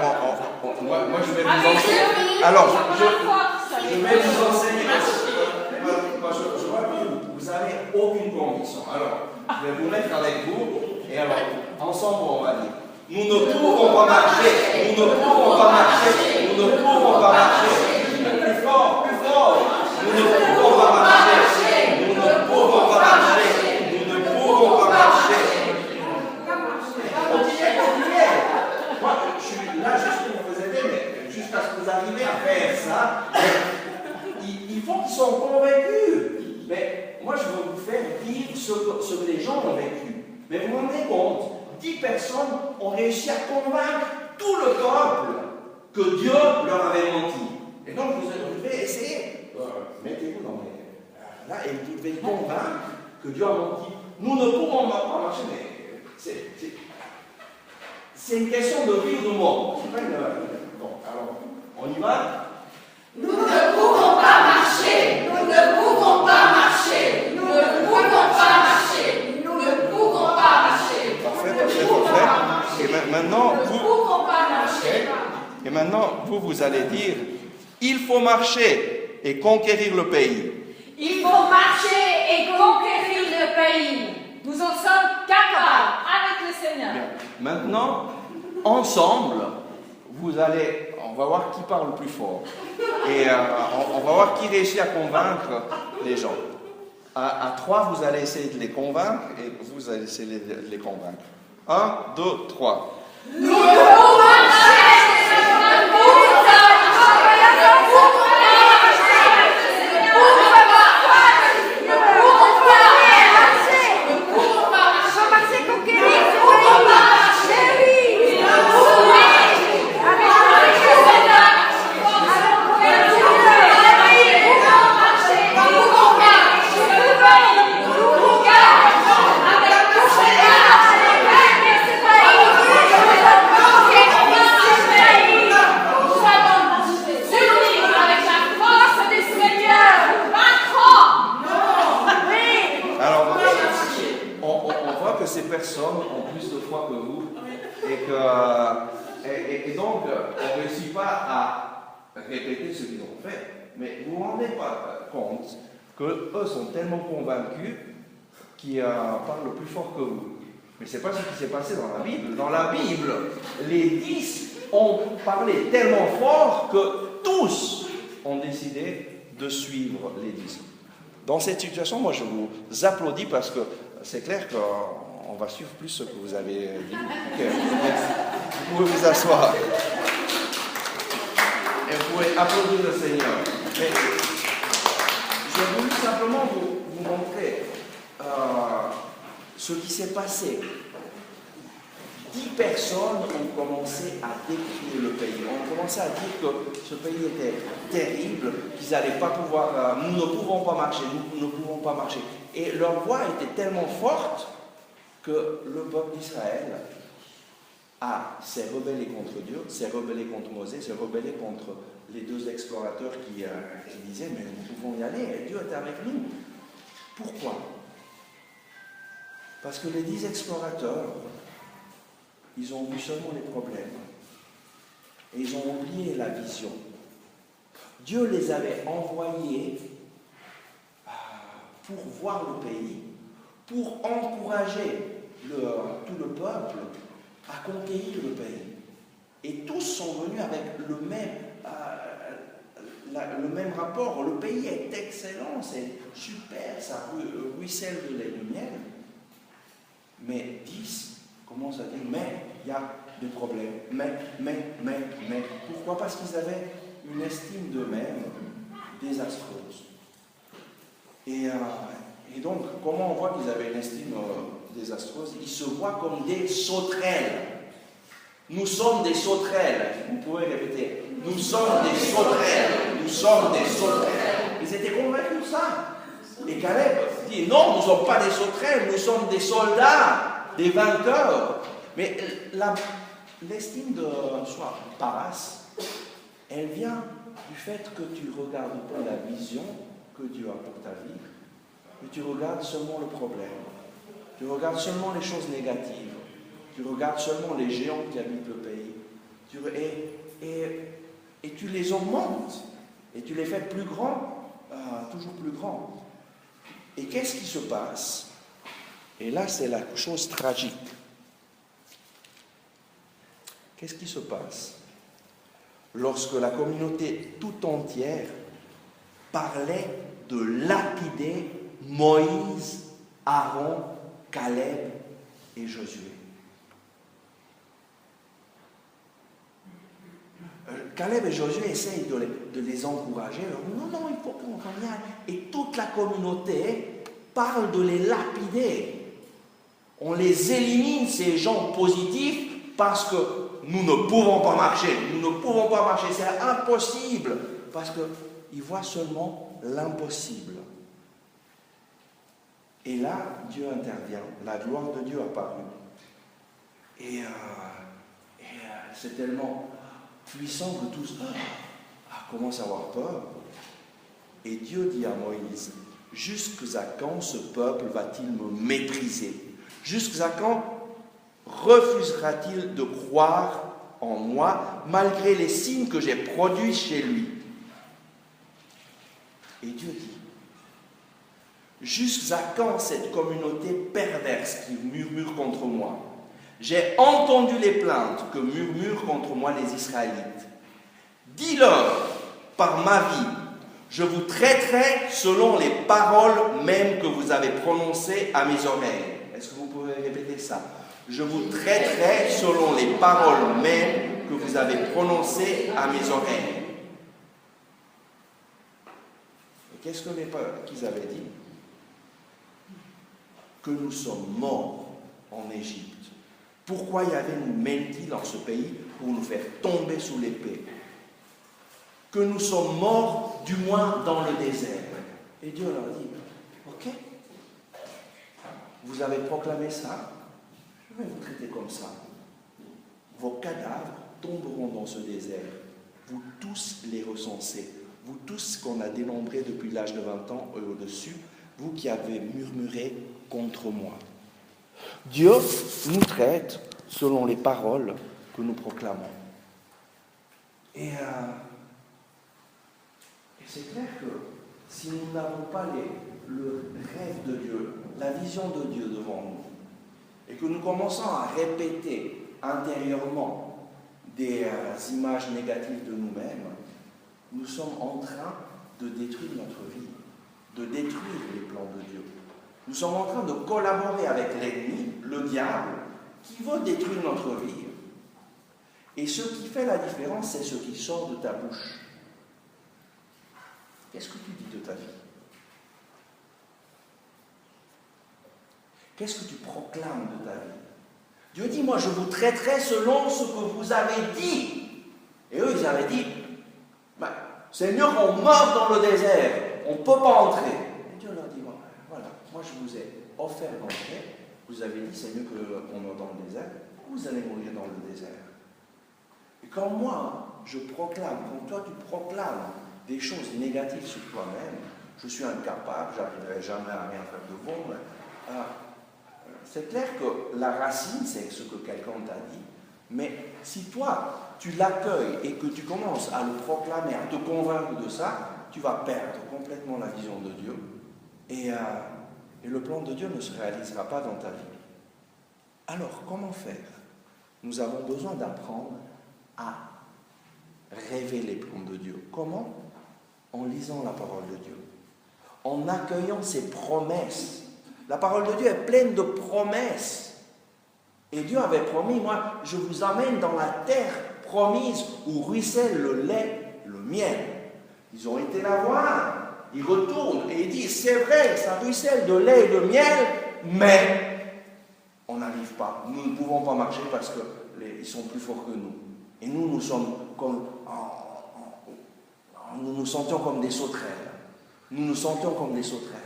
moi, je vais vous enseigner. Alors, je vais vous enseigner. Je vois que vous n'avez aucune conviction. Alors, je vais vous mettre avec vous. Et alors, ensemble, on va dire. Nous ne pouvons pas marcher. Nous ne pouvons pas marcher. Nous ne pouvons pas marcher. Plus fort, plus fort. Nous ne pouvons pas marcher. Nous ne pouvons pas marcher. Nous ne pouvons pas marcher. Continuez. Moi, je suis là juste pour vous aider, mais jusqu'à ce que vous arriviez à faire ça, il faut qu'ils soient convaincus. Mais moi, je veux vous faire vivre ce que les gens ont vécu. Mais vous vous rendez compte, 10 personnes ont réussi à convaincre tout le peuple que Dieu leur avait menti. Et donc, vous devez essayer, mettez-vous dans les... Là, et vous devez convaincre que Dieu a menti. Nous ne pouvons pas marcher, mais c'est une question de vie ou de mort. C'est pas une... Bon, alors, on y va? Nous ne pouvons pas marcher. Nous ne pouvons pas marcher. Nous ne pouvons pas marcher. Nous ne pouvons pas marcher. Parfait, parfait, parfait. Et maintenant, Nous ne pouvons pas marcher. Et maintenant, vous allez dire, il faut marcher et conquérir le pays. Il faut marcher et conquérir le pays. Nous en sommes capables avec le Seigneur. Bien. Maintenant, ensemble, on va voir qui parle le plus fort. Et on va voir qui réussit à convaincre les gens. À 3, vous allez essayer de les convaincre et vous allez essayer de les convaincre. 1, 2, 3. Nous pouvons marcher. Ces personnes ont plus de foi que vous et donc on ne réussit pas à répéter ce qu'ils ont fait, mais vous ne vous rendez pas compte qu'eux sont tellement convaincus qu'ils parlent plus fort que vous. Mais ce n'est pas ce qui s'est passé dans la Bible. Dans la Bible, les 10 ont parlé tellement fort que tous ont décidé de suivre les 10. Dans cette situation, moi je vous applaudis parce que c'est clair qu'on va suivre plus ce que vous avez dit. Okay. Vous pouvez vous asseoir. Et vous pouvez applaudir le Seigneur. Mais j'ai voulu simplement vous montrer ce qui s'est passé. 10 personnes ont commencé à décrire le pays. On a commencé à dire que ce pays était terrible, qu'ils n'allaient pas pouvoir, nous ne pouvons pas marcher, nous ne pouvons pas marcher. Et leur voix était tellement forte que le peuple d'Israël s'est rebellé contre Dieu, s'est rebellé contre Moïse, s'est rebellé contre les 2 explorateurs qui disaient « mais nous pouvons y aller, Dieu est avec nous ». Pourquoi? Parce que les 10 explorateurs, ils ont vu seulement les problèmes. Et ils ont oublié la vision. Dieu les avait envoyés pour voir le pays, pour encourager tout le peuple à conquérir le pays. Et tous sont venus avec le même rapport. Le pays est excellent, c'est super, ça ruisselle de lait de miel. Mais 10 commencent à dire, mais il y a des problèmes, mais. Pourquoi? Parce qu'ils avaient une estime d'eux-mêmes désastreuse. Et donc, comment on voit qu'ils avaient une estime désastreuse? Ils se voient comme des sauterelles. Nous sommes des sauterelles. Vous pouvez répéter. Nous sommes des sauterelles. Nous sommes des sauterelles. Ils étaient convaincus de ça. Et Caleb dit, non, nous ne sommes pas des sauterelles, nous sommes des soldats, des vainqueurs. Mais l'estime de soi, Paras, elle vient du fait que tu ne regardes pas la vision que Dieu a pour ta vie, mais tu regardes seulement le problème. Tu regardes seulement les choses négatives. Tu regardes seulement les géants qui habitent le pays. Et tu les augmentes, et tu les fais plus grands, toujours plus grands. Et qu'est-ce qui se passe? Et là, c'est la chose tragique. Qu'est-ce qui se passe lorsque la communauté tout entière parlait de lapider Moïse, Aaron, Caleb et Josué? Caleb et Josué essayent de les encourager. Non, il faut qu'on revienne. Et toute la communauté parle de les lapider. On les élimine, ces gens positifs, parce que nous ne pouvons pas marcher. Nous ne pouvons pas marcher. C'est impossible. Parce qu'ils voient seulement l'impossible. Et là, Dieu intervient. La gloire de Dieu apparut. Et c'est tellement puissant que tous commencent à avoir peur. Et Dieu dit à Moïse, jusqu'à quand ce peuple va-t-il me mépriser? Jusqu'à quand refusera-t-il de croire en moi malgré les signes que j'ai produits chez lui? Et Dieu dit, jusqu'à quand cette communauté perverse qui murmure contre moi? J'ai entendu les plaintes que murmurent contre moi les Israélites. Dis-leur, par ma vie, je vous traiterai selon les paroles mêmes que vous avez prononcées à mes oreilles. Est-ce que vous pouvez répéter ça? Je vous traiterai selon les paroles mêmes que vous avez prononcées à mes oreilles. Et qu'est-ce qu'ils avaient dit? Que nous sommes morts en Égypte. Pourquoi Yahvé nous mène-t-il dans ce pays pour nous faire tomber sous l'épée? Que nous sommes morts, du moins dans le désert. Et Dieu leur dit, ok, vous avez proclamé ça, je vais vous traiter comme ça. Vos cadavres tomberont dans ce désert. Vous tous les recensez. Vous tous qu'on a dénombrés depuis l'âge de 20 ans et au-dessus, vous qui avez murmuré contre moi. Dieu nous traite selon les paroles que nous proclamons. Et c'est clair que si nous n'avons pas le rêve de Dieu, la vision de Dieu devant nous, et que nous commençons à répéter intérieurement des images négatives de nous-mêmes, nous sommes en train de détruire notre vie, de détruire les plans de Dieu. Nous sommes en train de collaborer avec l'ennemi, le diable, qui veut détruire notre vie. Et ce qui fait la différence, c'est ce qui sort de ta bouche. Qu'est-ce que tu dis de ta vie? Qu'est-ce que tu proclames de ta vie? Dieu dit, moi je vous traiterai selon ce que vous avez dit. Et eux, ils avaient dit, Seigneur, on meurt dans le désert, on ne peut pas entrer. Et Dieu leur dit, voilà, moi je vous ai offert d'entrer, vous avez dit, c'est mieux qu'on meurt dans le désert, vous allez mourir dans le désert. Et quand moi, je proclame, quand toi tu proclames des choses négatives sur toi-même, je suis incapable, j'arriverai jamais à rien faire de bon, c'est clair que la racine, c'est ce que quelqu'un t'a dit, mais si toi, tu l'accueilles et que tu commences à le proclamer, à te convaincre de ça, tu vas perdre complètement la vision de Dieu et le plan de Dieu ne se réalisera pas dans ta vie. Alors, comment faire? Nous avons besoin d'apprendre à rêver les plans de Dieu. Comment? En lisant la parole de Dieu, en accueillant ses promesses. La parole de Dieu est pleine de promesses. Et Dieu avait promis, moi, je vous amène dans la terre promise où ruisselle le lait, le miel. Ils ont été la voir, ils retournent et ils disent, c'est vrai, ça ruisselle de lait et de miel, mais on n'arrive pas. Nous ne pouvons pas marcher parce qu'ils sont plus forts que nous. Et nous sommes comme... Nous nous sentions comme des sauterelles. Nous nous sentions comme des sauterelles.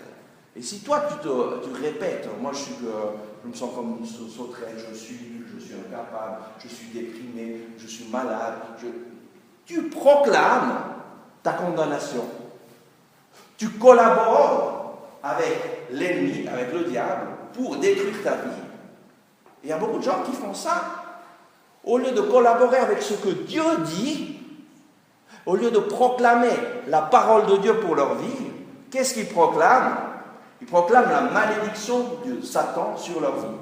Et si toi, tu répètes, moi je me sens comme une sauterelle, je suis nul, je suis incapable, je suis déprimé, je suis malade, tu proclames ta condamnation. Tu collabores avec l'ennemi, avec le diable, pour détruire ta vie. Et il y a beaucoup de gens qui font ça. au lieu de collaborer avec ce que Dieu dit, au lieu de proclamer la parole de Dieu pour leur vie, qu'est-ce qu'ils proclament? Ils proclament la malédiction de Satan sur leur vie.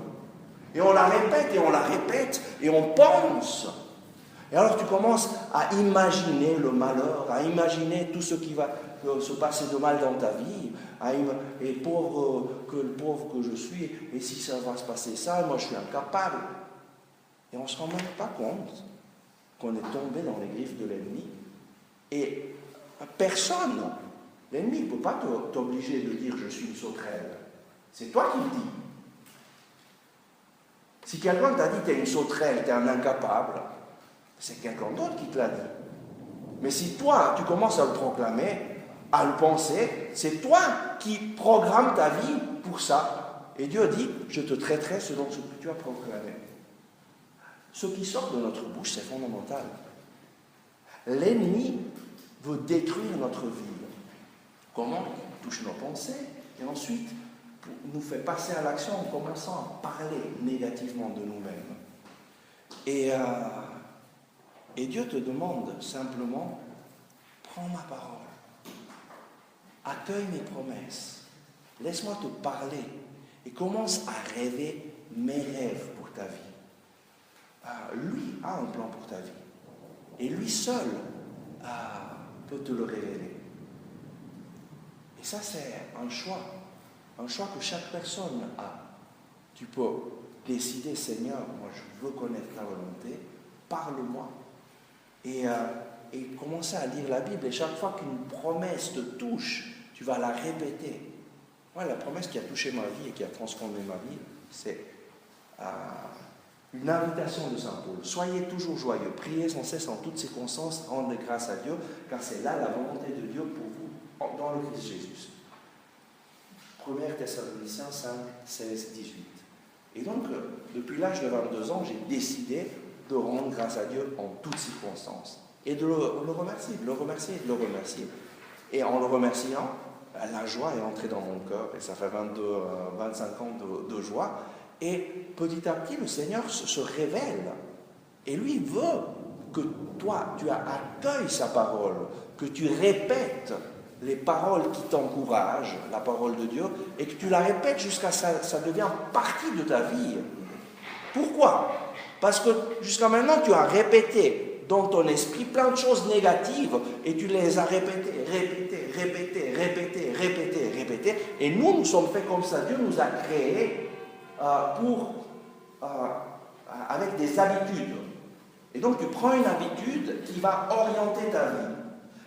Et on la répète, et on pense. Et alors tu commences à imaginer le malheur, à imaginer tout ce qui va se passer de mal dans ta vie, et pauvre que je suis, et si ça va se passer ça, moi je suis incapable. Et on ne se rend même pas compte qu'on est tombé dans les griffes de l'ennemi. Et personne, l'ennemi ne peut pas t'obliger de dire je suis une sauterelle. C'est toi qui le dis. Si quelqu'un t'a dit tu es une sauterelle, tu es un incapable, c'est quelqu'un d'autre qui te l'a dit. Mais si toi, tu commences à le proclamer, à le penser, c'est toi qui programmes ta vie pour ça. Et Dieu dit, je te traiterai selon ce que tu as proclamé. Ce qui sort de notre bouche, c'est fondamental. L'ennemi veut détruire notre vie. Comment? Il touche nos pensées, et ensuite nous fait passer à l'action en commençant à parler négativement de nous-mêmes. Et Dieu te demande simplement, prends ma parole, accueille mes promesses, laisse-moi te parler et commence à rêver mes rêves pour ta vie. Lui a un plan pour ta vie et lui seul peut te le révéler. Et ça, c'est un choix que chaque personne a. Tu peux décider, Seigneur, moi je veux connaître ta volonté, parle-moi. Et commencer à lire la Bible. Et chaque fois qu'une promesse te touche, tu vas la répéter. Moi, la promesse qui a touché ma vie et qui a transformé ma vie, c'est une invitation de Saint Paul. Soyez toujours joyeux, priez sans cesse en toutes circonstances, rendez grâce à Dieu, car c'est là la volonté de Dieu pour vous dans le Christ Jésus. 1 Thessaloniciens 5, 16, 18. Et donc, depuis l'âge de 22 ans, j'ai décidé de rendre grâce à Dieu en toutes circonstances. Et de le remercier, de le remercier, de le remercier. Et en le remerciant, la joie est entrée dans mon cœur, et ça fait 25 ans de joie. Et petit à petit, le Seigneur se révèle. Et lui veut que toi, tu accueilles sa parole, que tu répètes les paroles qui t'encouragent, la parole de Dieu, et que tu la répètes jusqu'à ce que ça devient partie de ta vie. Pourquoi? Parce que jusqu'à maintenant, tu as répété dans ton esprit plein de choses négatives et tu les as répétées, et nous sommes faits comme ça. Dieu nous a créés avec des habitudes. Et donc, tu prends une habitude qui va orienter ta vie.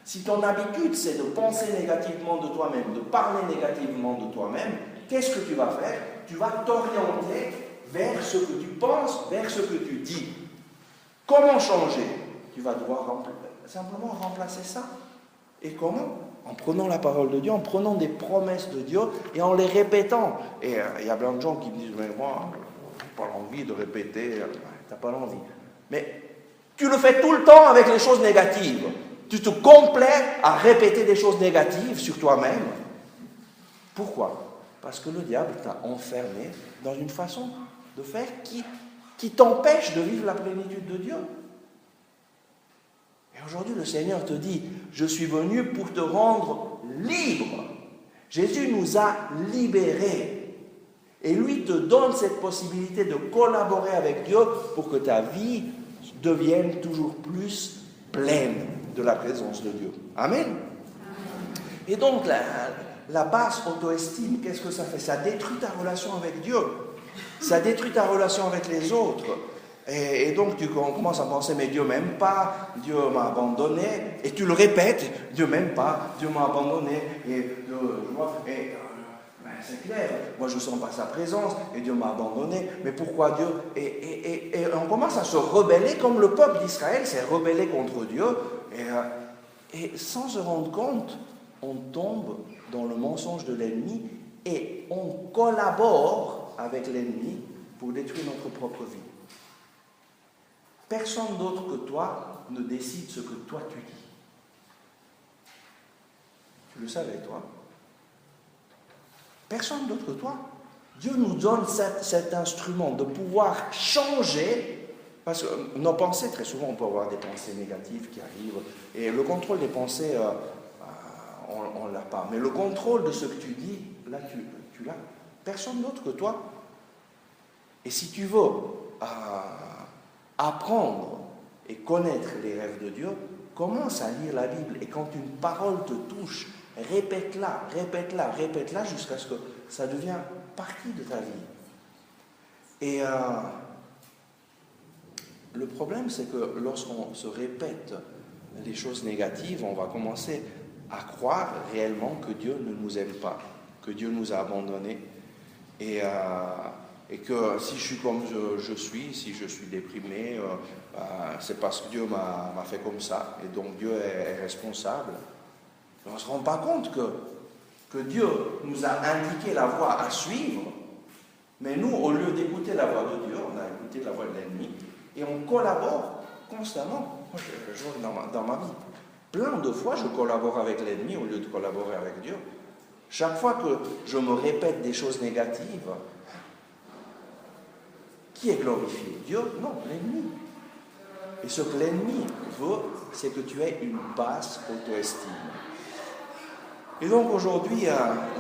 Si ton habitude, c'est de penser négativement de toi-même, de parler négativement de toi-même, qu'est-ce que tu vas faire? Tu vas t'orienter vers ce que tu penses, vers ce que tu dis. Comment changer? Tu vas devoir simplement remplacer ça. Et comment? En prenant la parole de Dieu, en prenant des promesses de Dieu et en les répétant. Et il y a plein de gens qui me disent, mais moi, je n'ai pas l'envie de répéter. Tu n'as pas l'envie. Mais tu le fais tout le temps avec les choses négatives. Tu te complais à répéter des choses négatives sur toi-même. Pourquoi? Parce que le diable t'a enfermé dans une façon de faire qui t'empêche de vivre la plénitude de Dieu. Et aujourd'hui, le Seigneur te dit, je suis venu pour te rendre libre. Jésus nous a libérés. Et lui te donne cette possibilité de collaborer avec Dieu pour que ta vie devienne toujours plus pleine de la présence de Dieu. Amen. Et donc, la basse auto-estime, qu'est-ce que ça fait? Ça détruit ta relation avec Dieu. Ça détruit ta relation avec les autres. Et donc, tu commences à penser, mais Dieu m'aime pas, Dieu m'a abandonné. Et tu le répètes, Dieu m'aime pas, Dieu m'a abandonné. C'est clair, moi je ne sens pas sa présence, et Dieu m'a abandonné. Mais pourquoi Dieu? Et on commence à se rebeller, comme le peuple d'Israël s'est rebellé contre Dieu. Et sans se rendre compte, on tombe dans le mensonge de l'ennemi et on collabore avec l'ennemi pour détruire notre propre vie. Personne d'autre que toi ne décide ce que toi tu dis. Tu le savais, toi? Personne d'autre que toi. Dieu nous donne cet instrument de pouvoir changer. Parce que nos pensées, très souvent, on peut avoir des pensées négatives qui arrivent. Et le contrôle des pensées, on ne l'a pas. Mais le contrôle de ce que tu dis, là, tu l'as. Personne d'autre que toi. Et si tu veux apprendre et connaître les rêves de Dieu, commence à lire la Bible. Et quand une parole te touche, répète-la, répète-la, répète-la jusqu'à ce que ça devienne partie de ta vie. Et le problème, c'est que lorsqu'on se répète les choses négatives, on va commencer à croire réellement que Dieu ne nous aime pas, que Dieu nous a abandonnés. Et que si je suis comme je suis, si je suis déprimé, c'est parce que Dieu m'a fait comme ça, et donc Dieu est responsable. On ne se rend pas compte que Dieu nous a indiqué la voie à suivre, mais nous, au lieu d'écouter la voix de Dieu, on a écouté la voix de l'ennemi, et on collabore constamment. Moi, je vois dans ma vie, plein de fois, je collabore avec l'ennemi au lieu de collaborer avec Dieu. Chaque fois que je me répète des choses négatives, qui est glorifié? Dieu? Non, l'ennemi. Et ce que l'ennemi veut, c'est que tu aies une basse auto-estime. Et donc aujourd'hui,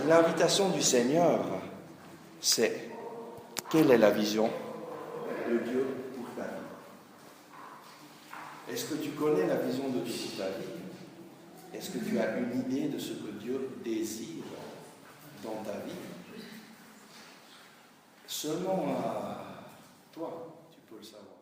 l'invitation du Seigneur, c'est: quelle est la vision de Dieu pour ta vie? Est-ce que tu connais la vision de Dieu pour ta vie? Est-ce que tu as une idée de ce que Dieu désire dans ta vie? Seulement toi, tu peux le savoir.